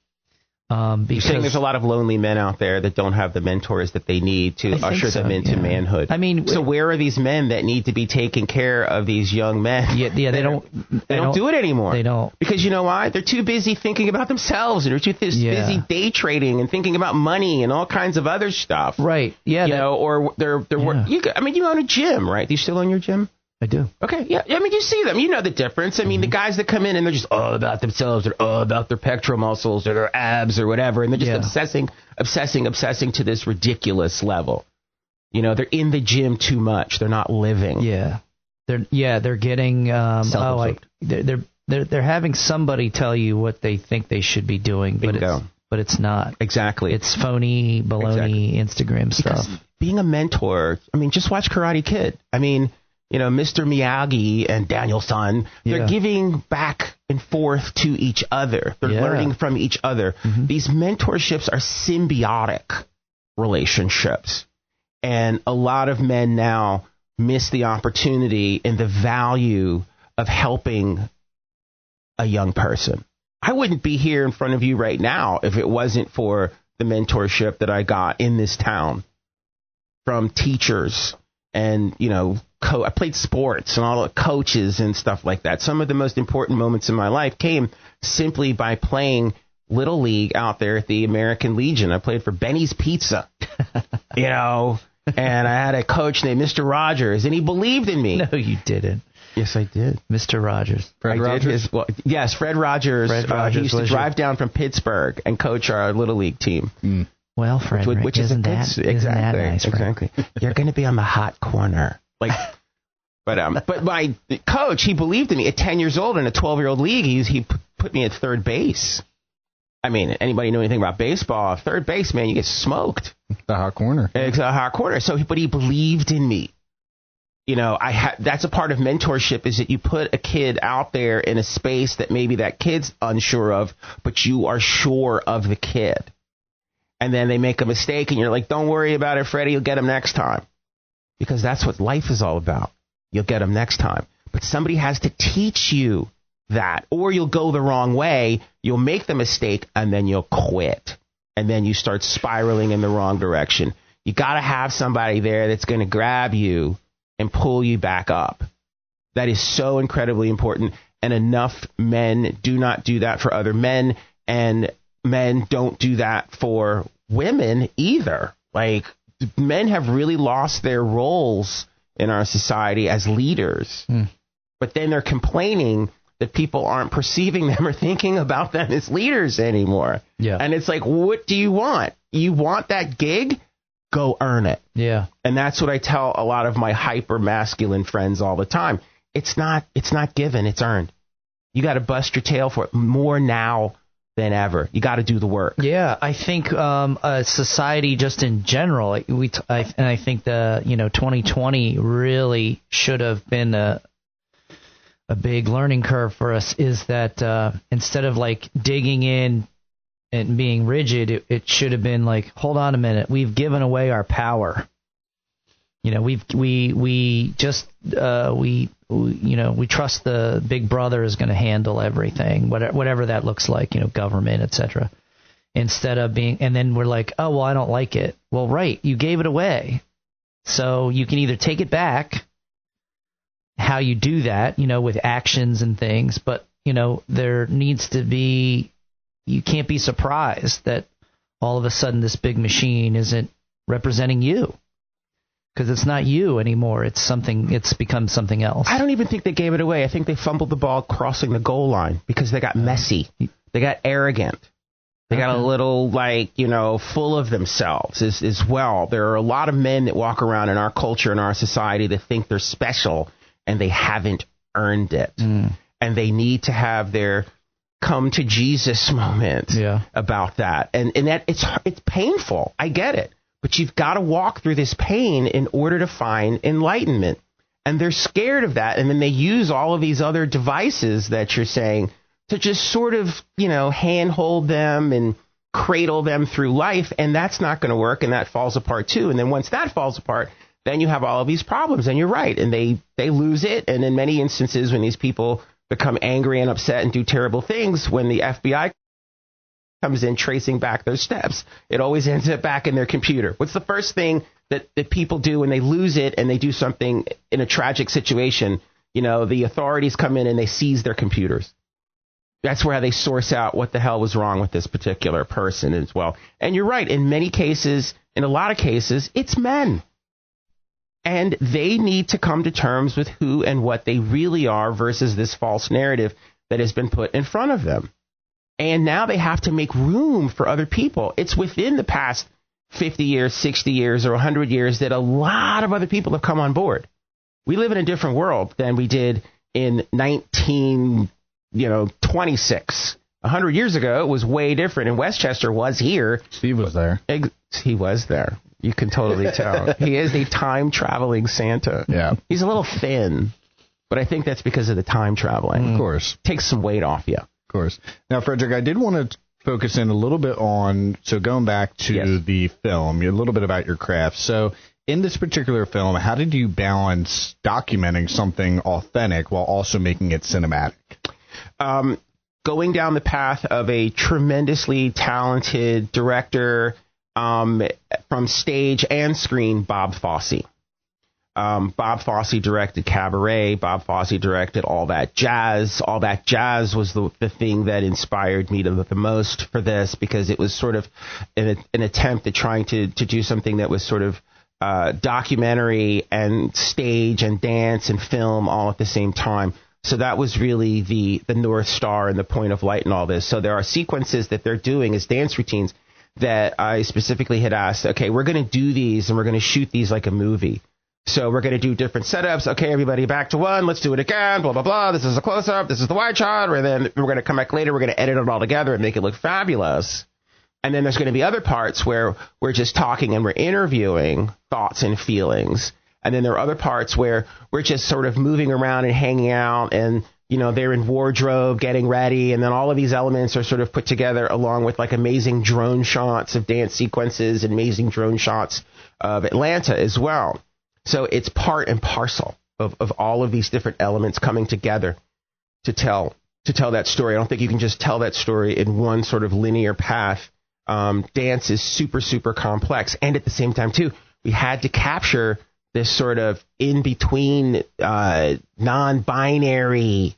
Because you're saying there's a lot of lonely men out there that don't have the mentors that they need to usher them into manhood. I mean, so where are these men that need to be taking care of these young men? Yeah, they don't do it anymore. They don't. Because you know why? They're too busy thinking about themselves, and they're too busy day trading and thinking about money and all kinds of other stuff. Right. Yeah. Or they're you own a gym, right? Do you still own your gym? I do. Okay, yeah. I mean, you see them. You know the difference. I mean, the guys that come in and they're just all about themselves, or all about their pectoral muscles or their abs or whatever, and they're just obsessing to this ridiculous level. They're in the gym too much. They're not living. Yeah. They're getting they're having somebody tell you what they think they should be doing, but it's not. Exactly. It's phony, baloney, Instagram stuff. Because being a mentor, I mean, just watch Karate Kid. I mean, Mr. Miyagi and Daniel-san, they're giving back and forth to each other. They're learning from each other. Mm-hmm. These mentorships are symbiotic relationships. And a lot of men now miss the opportunity and the value of helping a young person. I wouldn't be here in front of you right now if it wasn't for the mentorship that I got in this town from teachers and, I played sports and all the coaches and stuff like that. Some of the most important moments in my life came simply by playing Little League out there at the American Legion. I played for Benny's Pizza, you know, and I had a coach named Mr. Rogers, and he believed in me. No, you didn't. Yes, I did. Mr. Rogers. Fred Rogers? Yes, Fred Rogers. Fred Rogers he used to drive down from Pittsburgh and coach our Little League team. Well, Frederick, which isn't that exactly nice, exactly. You're going to be on the hot corner, like. But my coach, he believed in me. At 10 years old in a 12-year-old league, he put me at third base. I mean, anybody know anything about baseball? Third base, man, you get smoked. The hot corner. It's a hot corner. But he believed in me. You know, that's a part of mentorship, is that you put a kid out there in a space that maybe that kid's unsure of, but you are sure of the kid. And then they make a mistake, and you're like, don't worry about it, Freddie, you'll get him next time. Because that's what life is all about. You'll get him next time. But somebody has to teach you that, or you'll go the wrong way, you'll make the mistake, and then you'll quit. And then you start spiraling in the wrong direction. You got to have somebody there that's going to grab you and pull you back up. That is so incredibly important. And enough men do not do that for other men, and men don't do that for women either. Like, men have really lost their roles in our society as leaders. But then they're complaining that people aren't perceiving them or thinking about them as leaders anymore. Yeah. And it's like, what do you want? You want that gig? Go earn it. Yeah. And that's what I tell a lot of my hyper masculine friends all the time. It's not given, it's earned. You got to bust your tail for it more now than ever. You got to do the work. Yeah, I think society just in general, I think the 2020 really should have been a big learning curve for us. Is that instead of like digging in and being rigid, it should have been like, hold on a minute, we've given away our power. You know, we trust the big brother is going to handle everything, whatever that looks like, government, etc. Instead of being, and then we're like, oh, well, I don't like it. Well, right, you gave it away. So you can either take it back, how you do that, with actions and things, but, there needs to be, you can't be surprised that all of a sudden this big machine isn't representing you. Because it's not you anymore. It's become something else. I don't even think they gave it away. I think they fumbled the ball crossing the goal line because they got messy. They got arrogant. They got a little, full of themselves as well. There are a lot of men that walk around in our culture, in our society, that think they're special, and they haven't earned it. And they need to have their come to Jesus moment about that. And that it's painful. I get it. But you've got to walk through this pain in order to find enlightenment. And they're scared of that. And then they use all of these other devices that you're saying to just sort of, handhold them and cradle them through life. And that's not going to work. And that falls apart, too. And then once that falls apart, then you have all of these problems. And you're right. And they lose it. And in many instances, when these people become angry and upset and do terrible things, when the FBI comes in tracing back their steps, it always ends up back in their computer. What's the first thing that people do when they lose it and they do something in a tragic situation? The authorities come in and they seize their computers. That's where they source out what the hell was wrong with this particular person as well. And you're right, in many cases, in a lot of cases, it's men. And they need to come to terms with who and what they really are versus this false narrative that has been put in front of them. And now they have to make room for other people. It's within the past 50 years, 60 years, or 100 years that a lot of other people have come on board. We live in a different world than we did in 1926. 100 years ago, it was way different. And Westchester was here. Steve was there. He was there. You can totally tell. He is a time-traveling Santa. Yeah. He's a little thin, but I think that's because of the time traveling. Of course. Takes some weight off you. Course. Now, Frederick, I did want to focus in a little bit on, so going back to the film, a little bit about your craft. So in this particular film, how did you balance documenting something authentic while also making it cinematic? Going down the path of a tremendously talented director from stage and screen, Bob Fosse. Bob Fosse directed Cabaret. Bob Fosse directed All That Jazz. All That Jazz was the thing that inspired me the most for this, because it was sort of an attempt at trying to do something that was sort of documentary and stage and dance and film all at the same time. So that was really the North Star and the point of light in all this. So there are sequences that they're doing as dance routines that I specifically had asked, okay, we're going to do these and we're going to shoot these like a movie. So we're going to do different setups. Okay, everybody back to one. Let's do it again. Blah, blah, blah. This is a close-up. This is the wide shot. And then we're going to come back later. We're going to edit it all together and make it look fabulous. And then there's going to be other parts where we're just talking and we're interviewing thoughts and feelings. And then there are other parts where we're just sort of moving around and hanging out, and, you know, they're in wardrobe, getting ready. And then all of these elements are sort of put together along with like amazing drone shots of dance sequences and amazing drone shots of Atlanta as well. So it's part and parcel of all of these different elements coming together to tell that story. I don't think you can just tell that story in one sort of linear path. Dance is super, super complex. And at the same time, too, we had to capture this sort of in-between non-binary,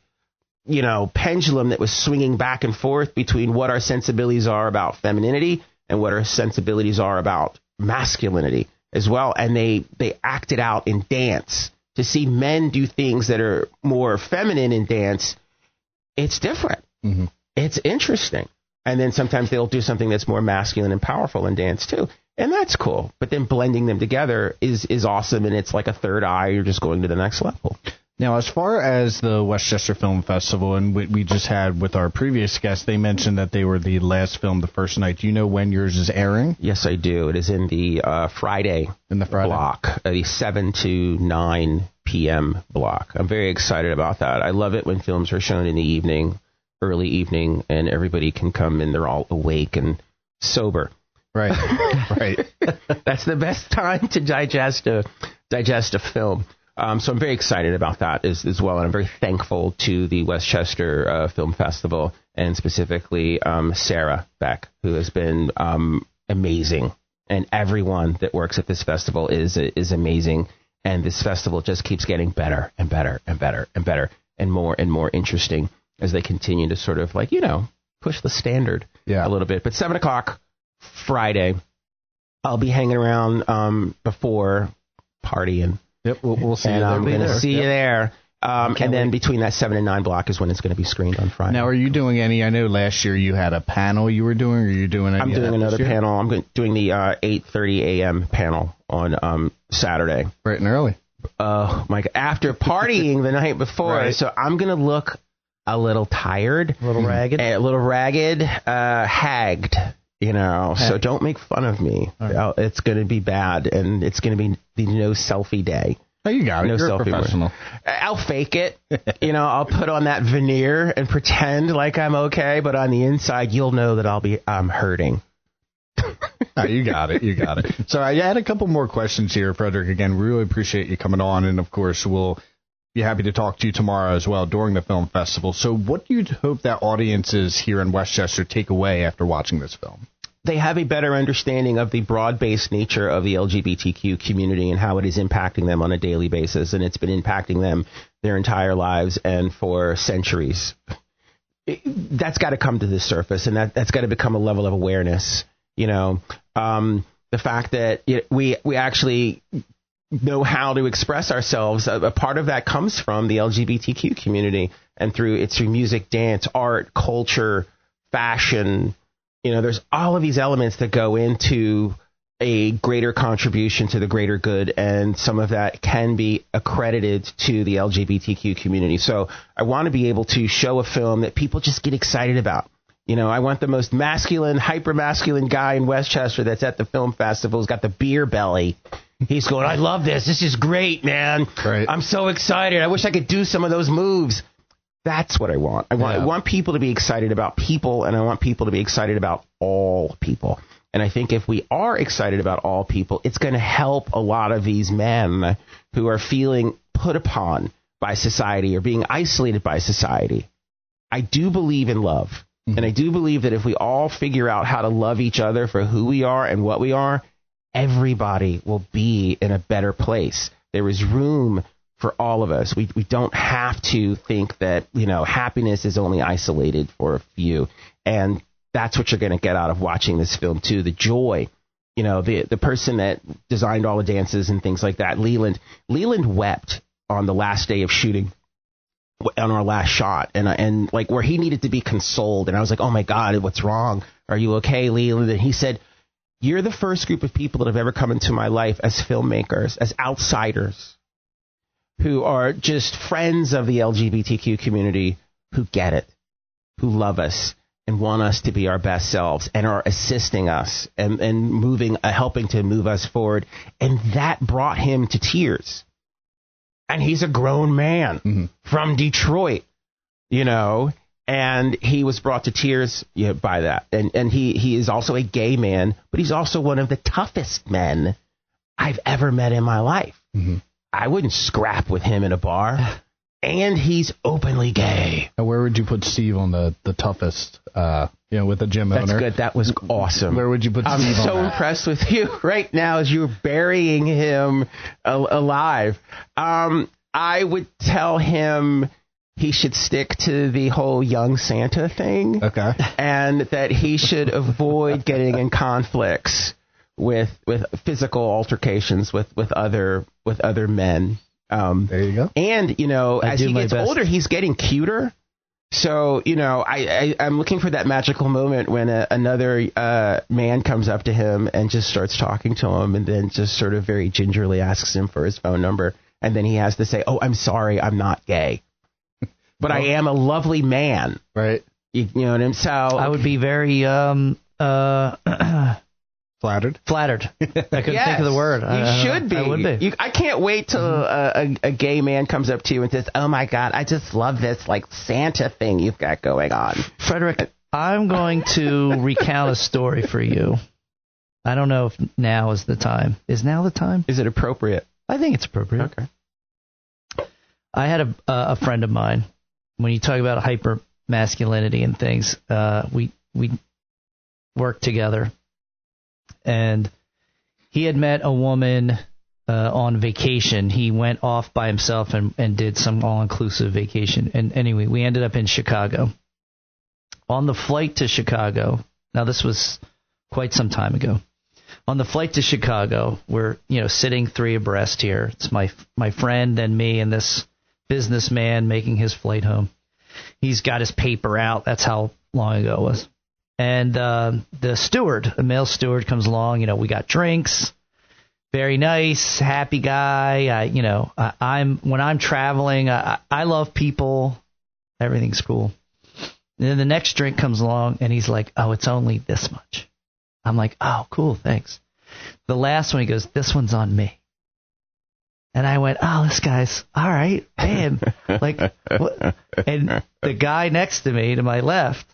you know, pendulum that was swinging back and forth between what our sensibilities are about femininity and what our sensibilities are about masculinity as well. And they acted out in dance. To see men do things that are more feminine in dance, it's different. Mm-hmm. It's interesting. And then sometimes they'll do something that's more masculine and powerful in dance, too. And that's cool. But then blending them together is awesome, and it's like a third eye. You're just going to the next level. Now, as far as the Westchester Film Festival, and we just had with our previous guest, they mentioned that they were the last film the first night. Do you know when yours is airing? Yes, I do. It is in the Friday block, the 7 to 9 p.m. block. I'm very excited about that. I love it when films are shown in the evening, early evening, and everybody can come and they're all awake and sober. Right, right. That's the best time to digest a film. So I'm very excited about that as well, and I'm very thankful to the Westchester Film Festival, and specifically Sarah Beck, who has been amazing, and everyone that works at this festival is amazing, and this festival just keeps getting better and better and better and better and more interesting as they continue to sort of, like, you know, push the standard a little bit. But 7 o'clock Friday, I'll be hanging around before partying. Yep, we'll see and you there. I'm going to see you there. And then between that 7 and 9 block is when it's going to be screened on Friday. Now, are you doing any? I know last year you had a panel you were doing. Or are you doing any? I'm doing another panel. I'm doing the 8:30 a.m. panel on Saturday. Bright and early. My God. After partying the night before, right. So I'm going to look a little tired, a little ragged, hagged. You know, so don't make fun of me. Right. It's going to be bad, and it's going to be the no selfie day. Oh, you got it. No You're selfie a professional. I'll fake it. You know, I'll put on that veneer and pretend like I'm okay, but on the inside, you'll know that I'm hurting. You got it. You got it. So I had a couple more questions here, Frederick. Again, we really appreciate you coming on, and of course, we'll be happy to talk to you tomorrow as well during the film festival. So what do you hope that audiences here in Westchester take away after watching this film? They have a better understanding of the broad-based nature of the LGBTQ community and how it is impacting them on a daily basis, and it's been impacting them their entire lives and for centuries. That's got to come to the surface, and that's got to become a level of awareness. You know, the fact that we actually know how to express ourselves. A part of that comes from the LGBTQ community, and through music, dance, art, culture, fashion. You know, there's all of these elements that go into a greater contribution to the greater good, and some of that can be accredited to the LGBTQ community. So I want to be able to show a film that people just get excited about. You know, I want the most masculine, hyper-masculine guy in Westchester that's at the film festival who's got the beer belly. He's going, I love this. This is great, man. Right. I'm so excited. I wish I could do some of those moves. That's what I want. I want people to be excited about people, and I want people to be excited about all people. And I think if we are excited about all people, it's going to help a lot of these men who are feeling put upon by society or being isolated by society. I do believe in love. Mm-hmm. And I do believe that if we all figure out how to love each other for who we are and what we are, everybody will be in a better place. There is room for all of us. We don't have to think that, happiness is only isolated for a few. And that's what you're going to get out of watching this film, too. The joy. The person that designed all the dances and things like that, Leland wept on the last day of shooting on our last shot. And like where he needed to be consoled. And I was like, oh, my God, what's wrong? Are you okay, Leland? And he said, you're the first group of people that have ever come into my life as filmmakers, as outsiders, who are just friends of the LGBTQ community who get it, who love us and want us to be our best selves and are assisting us and helping to move us forward. And that brought him to tears. And he's a grown man from Detroit, and he was brought to tears by that. And he is also a gay man, but he's also one of the toughest men I've ever met in my life. I wouldn't scrap with him in a bar. And he's openly gay. Now, where would you put Steve on the toughest, with the gym owner? That's good. That was awesome. Where would you put Steve on that? I'm so impressed with you right now as you're burying him alive. I would tell him he should stick to the whole young Santa thing. Okay. And that he should avoid getting in conflicts with physical altercations with other men. There you go. And, as he gets older, he's getting cuter. So, I'm looking for that magical moment when another man comes up to him and just starts talking to him and then just sort of very gingerly asks him for his phone number. And then he has to say, oh, I'm sorry, I'm not gay. But I am a lovely man. Right. You know what I'm saying? So I would be very flattered. I couldn't think of the word. You should be. I would be. I can't wait till a gay man comes up to you and says, oh, my God, I just love this like Santa thing you've got going on. Frederick, I'm going to recount a story for you. I don't know if now is the time. Is now the time? Is it appropriate? I think it's appropriate. Okay. I had a friend of mine. When you talk about hyper masculinity and things, we worked together, and he had met a woman on vacation. He went off by himself and did some all-inclusive vacation. And anyway, we ended up in Chicago. On the flight to Chicago, now this was quite some time ago. On the flight to Chicago, we're sitting three abreast here. It's my friend and me and this businessman making his flight home. He's got his paper out. That's how long ago it was. And the steward, a male steward, comes along. We got drinks. Very nice, happy guy. When I'm traveling, I love people. Everything's cool. And then the next drink comes along, and he's like, "Oh, it's only this much." I'm like, "Oh, cool, thanks." The last one, he goes, "This one's on me." And I went, "Oh, this guy's all right, man." Like, what? And the guy next to me, to my left,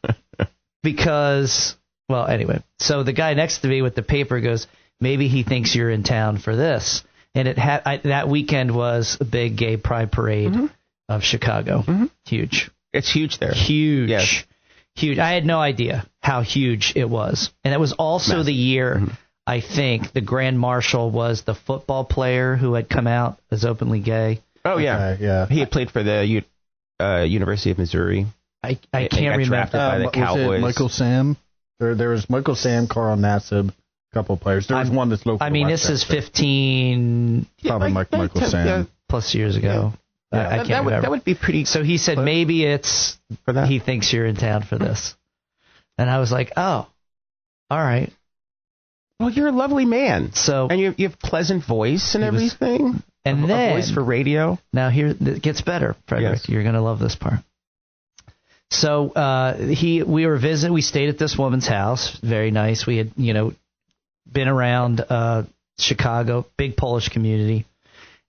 because, well, anyway, so the guy next to me with the paper goes, "Maybe he thinks you're in town for this." And that weekend was a big gay pride parade of Chicago. Huge. It's huge there. Huge. Yes. Huge. I had no idea how huge it was. And it was also the year, I think, the Grand Marshal was the football player who had come out as openly gay. Oh, yeah. Yeah. He had played for the University of Missouri. I can't remember. Drafted by the Cowboys. Was it Michael Sam? There was Michael Sam, Carl Nassib, a couple of players. There was one that's local. I mean, this is 15 probably Michael Sam plus years ago. Yeah. I can't remember. That would be pretty. So he said maybe it's for that. He thinks you're in town for this. And I was like, oh, all right. Well, you're a lovely man. So and you have pleasant voice and everything. And a then voice for radio. Now here it gets better, Frederick. Yes. You're gonna love this part. So we were visiting. We stayed at this woman's house. Very nice. We had been around Chicago, big Polish community.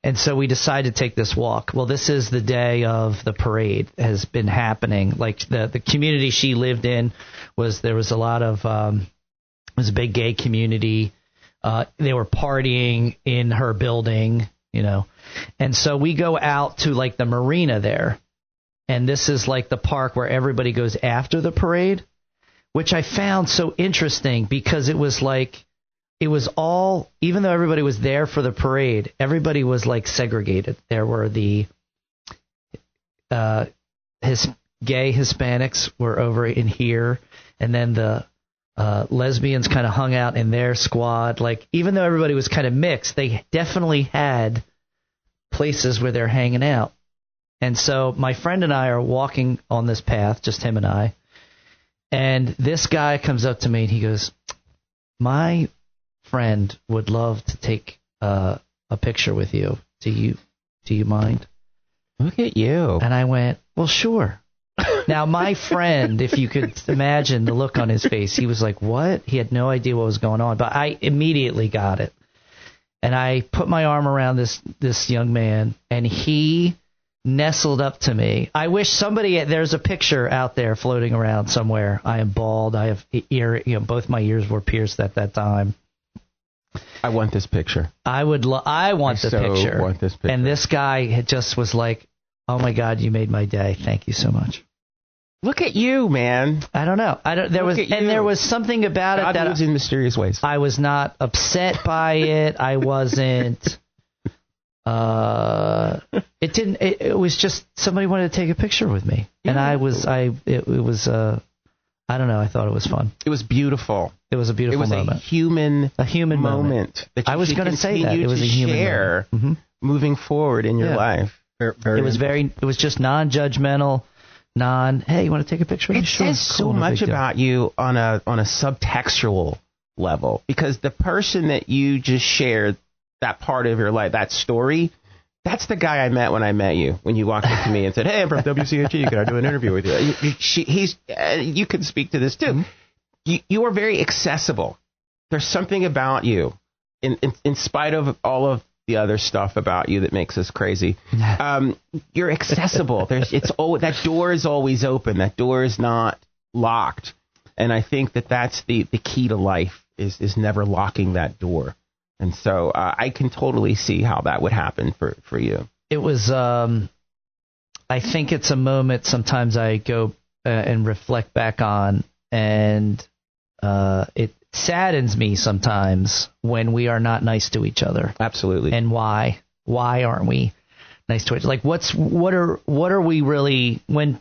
And so we decided to take this walk. Well, this is the day of the parade has been happening. Like the community she lived in there was a lot of it was a big gay community. They were partying in her building, And so we go out to like the marina there. And this is like the park where everybody goes after the parade, which I found so interesting because it was it was all, even though everybody was there for the parade, everybody was like segregated. There were the gay Hispanics were over in here, and then the lesbians kind of hung out in their squad. Like, even though everybody was kind of mixed, they definitely had places where they're hanging out. And so my friend and I are walking on this path, just him and I, and this guy comes up to me and he goes, my friend would love to take a picture with you. Do you mind? Look at you. And I went, well, sure. Now, my friend, if you could imagine the look on his face, he was like, what? He had no idea what was going on, but I immediately got it. And I put my arm around this young man, and he nestled up to me. I wish there's a picture out there floating around somewhere. I am bald. I have both my ears were pierced at that time. I want this picture. I want the picture. And this guy just was like, oh my God, you made my day. Thank you so much. Look at you, man. I don't know. There was something about God it that moves in mysterious ways. I was not upset by it. I wasn't. It was just somebody wanted to take a picture with me, and it was I don't know. I thought it was fun. It was beautiful. It was a beautiful moment. A human moment. That you I was going to say that it was a human share moment. Moving forward in your life. It was just non-judgmental. Hey, you want to take a picture? It Sure, says cool, so no much big deal. about you on a subtextual level, because the person that you just shared that part of your life, that story, that's the guy I met when I met you. When you walked up to me and said, "Hey, I'm from WCHE. Can I do an interview with you?" You can speak to this too. Mm-hmm. You are very accessible. There's something about you, in spite of all of the other stuff about you that makes us crazy. You're accessible. That door is always open. That door is not locked. And I think that's the key to life is never locking that door. And so I can totally see how that would happen for you. It was, I think it's a moment sometimes I go and reflect back on, and it saddens me sometimes when we are not nice to each other. Absolutely. And why aren't we nice to each other? Like, what are we really when?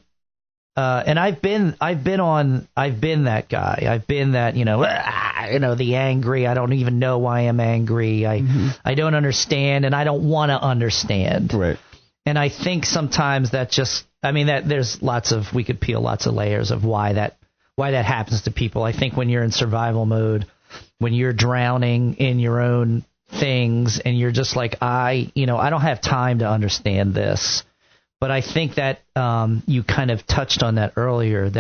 And I've been that guy. I've been that, the angry. I don't even know why I'm angry. I don't understand, and I don't want to understand. Right. And I think sometimes we could peel lots of layers of why that happens to people. I think when you're in survival mode, when you're drowning in your own things, and you're just like, I don't have time to understand this. But I think that you kind of touched on that earlier,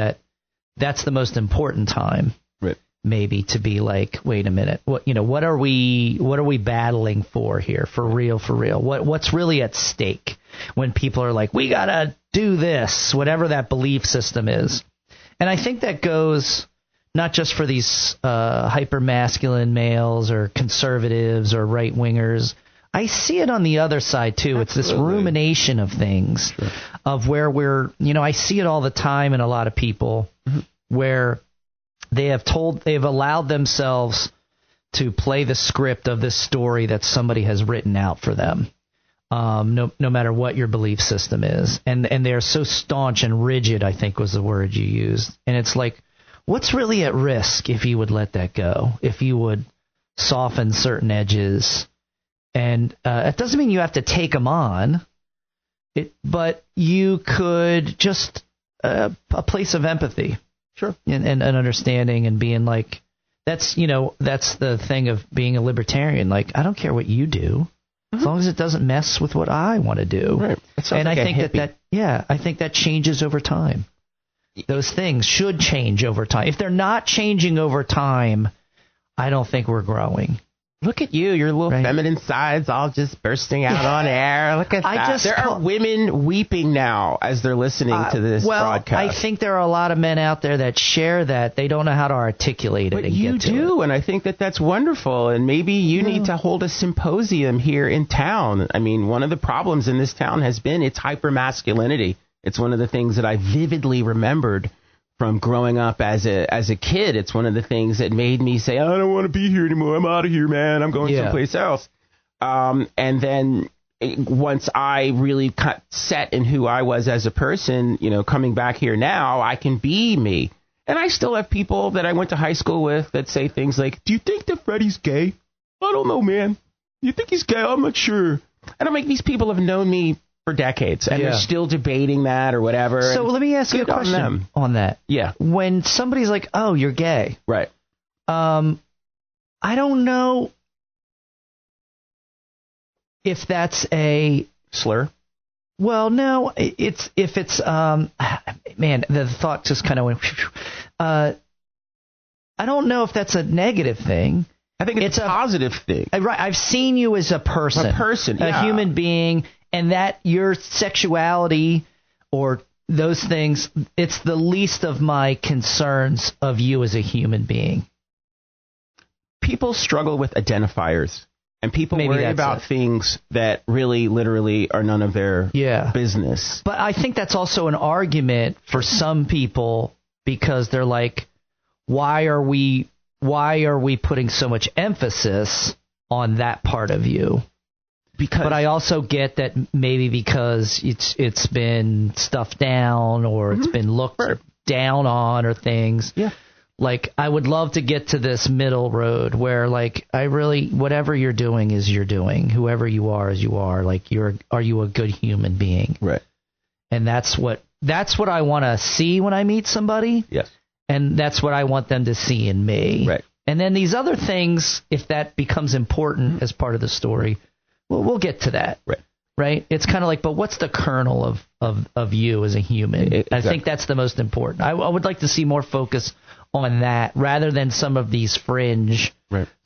that's the most important time, right? Maybe to be like, wait a minute, what are we battling for here? For real? What's really at stake when people are like, we gotta do this, whatever that belief system is. And I think that goes not just for these hyper-masculine males or conservatives or right-wingers. I see it on the other side, too. Absolutely. It's this rumination of things, sure, of where I see it all the time in a lot of people, mm-hmm, where they've allowed themselves to play the script of this story that somebody has written out for them. No matter what your belief system is. And they're so staunch and rigid, I think was the word you used. And it's like, what's really at risk if you would let that go? If you would soften certain edges? And it doesn't mean you have to take them on, but you could just a place of empathy. Sure. And understanding, and being like, that's the thing of being a libertarian. Like, I don't care what you do, as long as it doesn't mess with what I want to do. Right. And I think I think that changes over time. Those things should change over time. If they're not changing over time, I don't think we're growing. Look at you, your little feminine sides all just bursting out on air. Look at that. There are women weeping now as they're listening to this broadcast. I think there are a lot of men out there that share that. They don't know how to articulate it. But you do, and I think that's wonderful. And maybe you need to hold a symposium here in town. I mean, one of the problems in this town has been its hypermasculinity. It's one of the things that I vividly remembered from growing up as a kid. It's one of the things that made me say, I don't want to be here anymore. I'm out of here, man. I'm going someplace else. And then once I really got set in who I was as a person, coming back here now, I can be me. And I still have people that I went to high school with that say things like, do you think that Freddie's gay? I don't know, man. You think he's gay? I'm not sure. And I'm like, these people have known me for decades, and they're still debating that or whatever. So let me ask you a question on that. Yeah. When somebody's like, oh, you're gay. Right. I don't know if that's a slur. Well, no, it's man, the thought just kind of went. I don't know if that's a negative thing. I think it's a positive thing. Right. I've seen you as a person, a human being, and that your sexuality or those things, it's the least of my concerns of you as a human being. People struggle with identifiers. And people worry about things that really, literally are none of their business. But I think that's also an argument for some people because they're like, why are we putting so much emphasis on that part of you? But I also get that maybe because it's been stuffed down or it's been looked down on or things. Yeah. Like, I would love to get to this middle road where, like, whatever you're doing is you're doing. Whoever you are is you are. Like, are you a good human being? Right. And that's what I want to see when I meet somebody. Yes. And that's what I want them to see in me. Right. And then these other things, if that becomes important as part of the story, we'll get to that. Right. Right? It's kind of like, but what's the kernel of you as a human? Exactly. I think that's the most important. I would like to see more focus on that rather than some of these fringe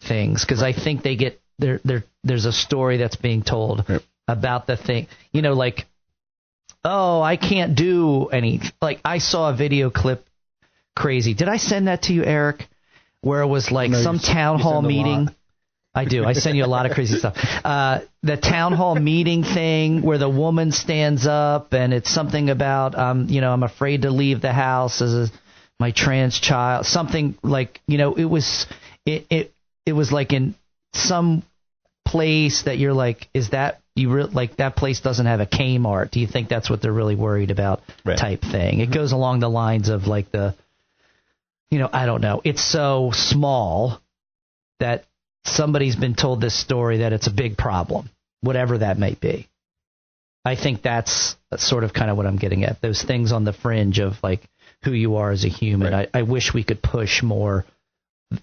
things, because I think they get there's a story that's being told about the thing, like, oh, I can't do any, like, I saw a video clip, crazy. Did I send that to you, Eric? Where it was like some town hall meeting. I do. I send you a lot of crazy stuff. The town hall meeting thing where the woman stands up and it's something about, I'm afraid to leave the house as my trans child, something like, it was like in some place that you're like, is that like that place doesn't have a Kmart? Do you think that's what they're really worried about? Type thing. It goes along the lines of like I don't know. It's so small that somebody's been told this story that it's a big problem, whatever that might be. I think that's sort of kind of what I'm getting at. Those things on the fringe of like who you are as a human. I wish we could push more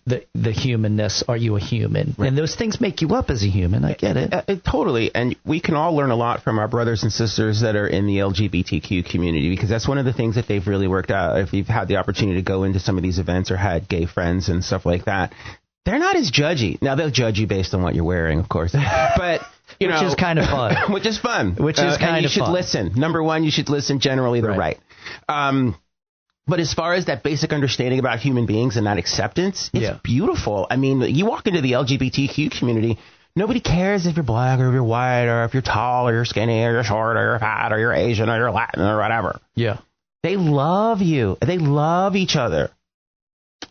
the humanness. Are you a human? And those things make you up as a human. I get it. Totally. And we can all learn a lot from our brothers and sisters that are in the LGBTQ community, because that's one of the things that they've really worked out. If you've had the opportunity to go into some of these events or had gay friends and stuff like that, they're not as judgy. Now, they'll judge you based on what you're wearing, of course. But, which is kind of fun. Which is fun. Which is kind of fun. You should listen. Number one, you should listen. Generally, they're right. But as far as that basic understanding about human beings and that acceptance, it's beautiful. I mean, you walk into the LGBTQ community, nobody cares if you're black or if you're white or if you're tall or you're skinny or you're short or you're fat or you're Asian or you're Latin or whatever. Yeah. They love you. They love each other.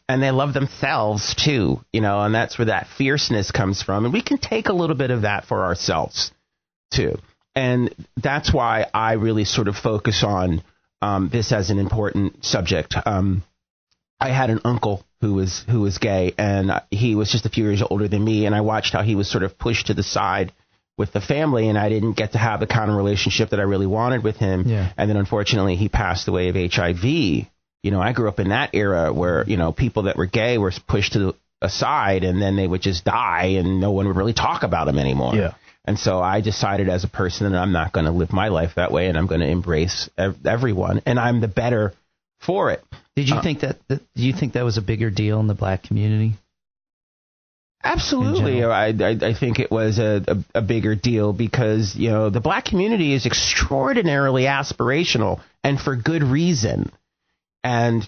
And they love themselves, too, and that's where that fierceness comes from. And we can take a little bit of that for ourselves, too. And that's why I really sort of focus on this as an important subject. I had an uncle who was gay, and he was just a few years older than me, and I watched how he was sort of pushed to the side with the family, and I didn't get to have the kind of relationship that I really wanted with him. Yeah. And then, unfortunately, he passed away of HIV. I grew up in that era where, people that were gay were pushed to the aside, and then they would just die, and no one would really talk about them anymore. Yeah. And so I decided as a person that I'm not going to live my life that way, and I'm going to embrace everyone, and I'm the better for it. Did you think that? Do you think that was a bigger deal in the black community? Absolutely. I think it was a bigger deal because, the black community is extraordinarily aspirational, and for good reason. And,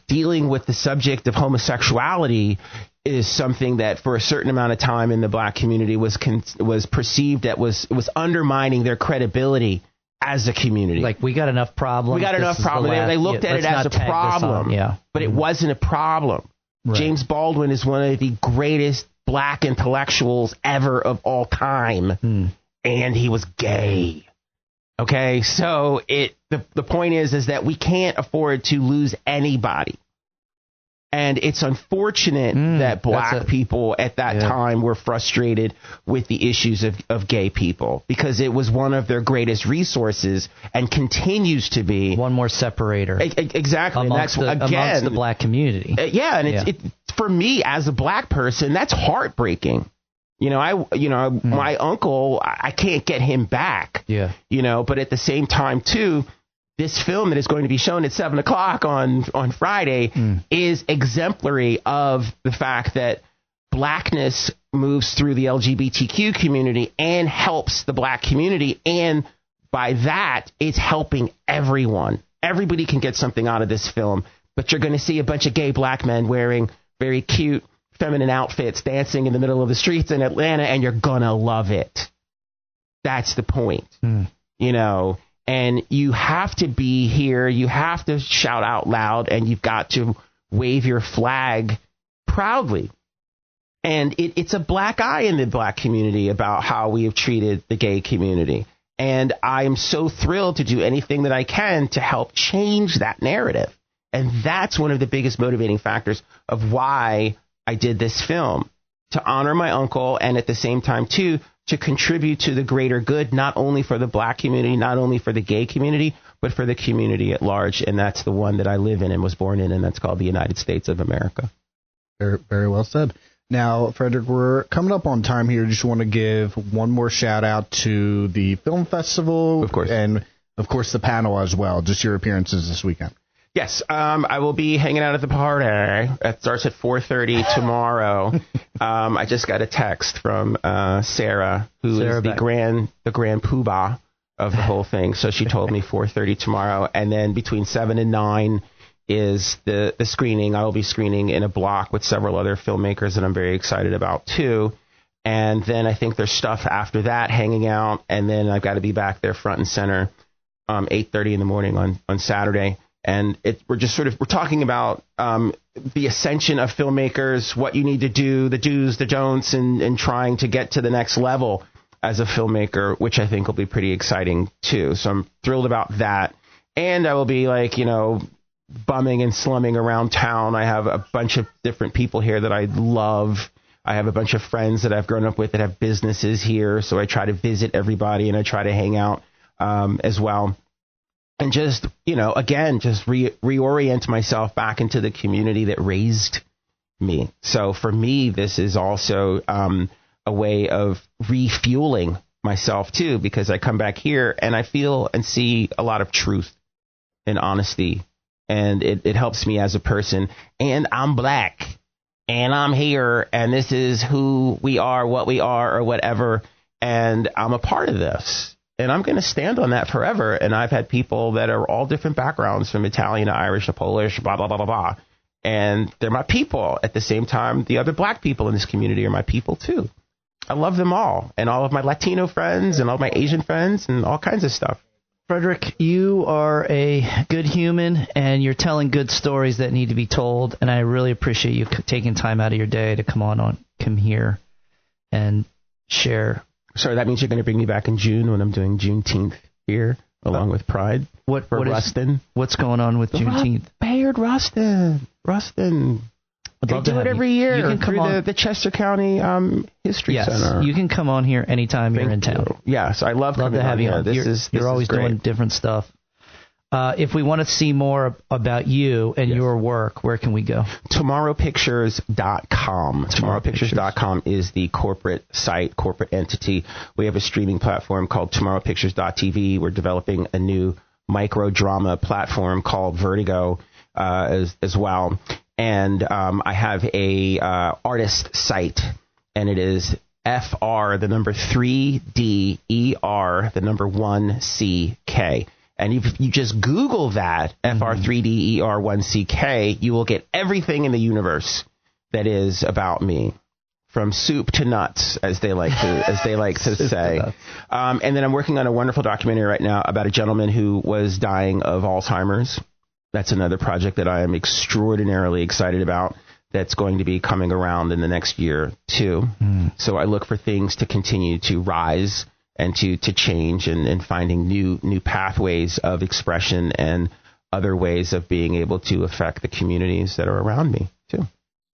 dealing with the subject of homosexuality is something that for a certain amount of time in the black community was perceived that was undermining their credibility as a community. Like, we got enough problems. We got enough problems. They looked at it as a problem, but it wasn't a problem. Right. James Baldwin is one of the greatest black intellectuals ever of all time, and he was gay. Okay, so the point is that we can't afford to lose anybody. And it's unfortunate that black people at that time were frustrated with the issues of gay people, because it was one of their greatest resources and continues to be. One more separator. Exactly. Amongst the black community. It's for me as a black person, that's heartbreaking. My uncle, I can't get him back. Yeah. But at the same time, too, this film that is going to be shown at 7 o'clock on Friday is exemplary of the fact that blackness moves through the LGBTQ community and helps the black community. And by that, it's helping everyone. Everybody can get something out of this film. But you're going to see a bunch of gay black men wearing very cute feminine outfits dancing in the middle of the streets in Atlanta, and you're going to love it. That's the point. And you have to be here, you have to shout out loud, and you've got to wave your flag proudly. And it's a black eye in the black community about how we have treated the gay community. And I am so thrilled to do anything that I can to help change that narrative. And that's one of the biggest motivating factors of why I did this film, to honor my uncle, and at the same time, too, to contribute to the greater good, not only for the black community, not only for the gay community, but for the community at large. And that's the one that I live in and was born in, and that's called the United States of America. Very, very well said. Now, Frederick, we're coming up on time here. Just want to give one more shout out to the film festival, of course, and of course the panel as well. Just your appearances this weekend. Yes, I will be hanging out at the party. It starts at 4:30 tomorrow. I just got a text from Sarah, who is the grand poobah of the whole thing. So she told me 4:30 tomorrow, and then between 7 and 9 is the screening. I will be screening in a block with several other filmmakers that I'm very excited about too. And then I think there's stuff after that, hanging out, and then I've got to be back there front and center 8:30 in the morning on Saturday. And we're talking about the ascension of filmmakers, what you need to do, the do's, the don'ts, and trying to get to the next level as a filmmaker, which I think will be pretty exciting too. So I'm thrilled about that. And I will be bumming and slumming around town. I have a bunch of different people here that I love. I have a bunch of friends that I've grown up with that have businesses here. So I try to visit everybody, and I try to hang out as well. And just, again, just reorient myself back into the community that raised me. So for me, this is also a way of refueling myself, too, because I come back here and I feel and see a lot of truth and honesty. And it helps me as a person. And I'm black. And I'm here. And this is who we are, what we are, or whatever. And I'm a part of this. And I'm going to stand on that forever. And I've had people that are all different backgrounds, from Italian to Irish to Polish, blah, blah, blah, blah, blah. And they're my people. At the same time, the other black people in this community are my people, too. I love them all. And all of my Latino friends and all my Asian friends and all kinds of stuff. Frederick, you are a good human, and you're telling good stories that need to be told. And I really appreciate you taking time out of your day to come here and share. So that means you're going to bring me back in June when I'm doing Juneteenth here, along with Pride. What Rustin? What's going on with Juneteenth? Bayard Rustin. They do it every year. You can come on the Chester County History Center. You can come on here anytime you're in town. Yes, I love to have you on. You're always doing different stuff. If we want to see more about you and your work, where can we go? TomorrowPictures.com. TomorrowPictures.com is the corporate site, corporate entity. We have a streaming platform called TomorrowPictures.tv. We're developing a new micro-drama platform called Vertigo as well. And I have a artist site, and it is FR, the number 3DER, the number 1CK. And if you just Google that, FR3DER1CK, you will get everything in the universe that is about me. from soup to nuts, as they like to say. And then I'm working on a wonderful documentary right now about a gentleman who was dying of Alzheimer's. That's another project that I am extraordinarily excited about. That's going to be coming around in the next year too. So I look for things to continue to rise and to change and finding new pathways of expression and other ways of being able to affect the communities that are around me too.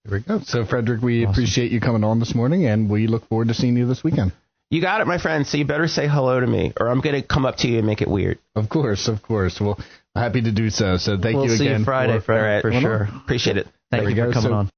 There we go. So, Frederick, we appreciate you coming on this morning, and we look forward to seeing you this weekend. You got it, my friend. So you better say hello to me, or I'm going to come up to you and make it weird. Of course. Well, happy to do so. So thank you again. We'll see you Friday, for sure. Appreciate it. Thank you for coming on.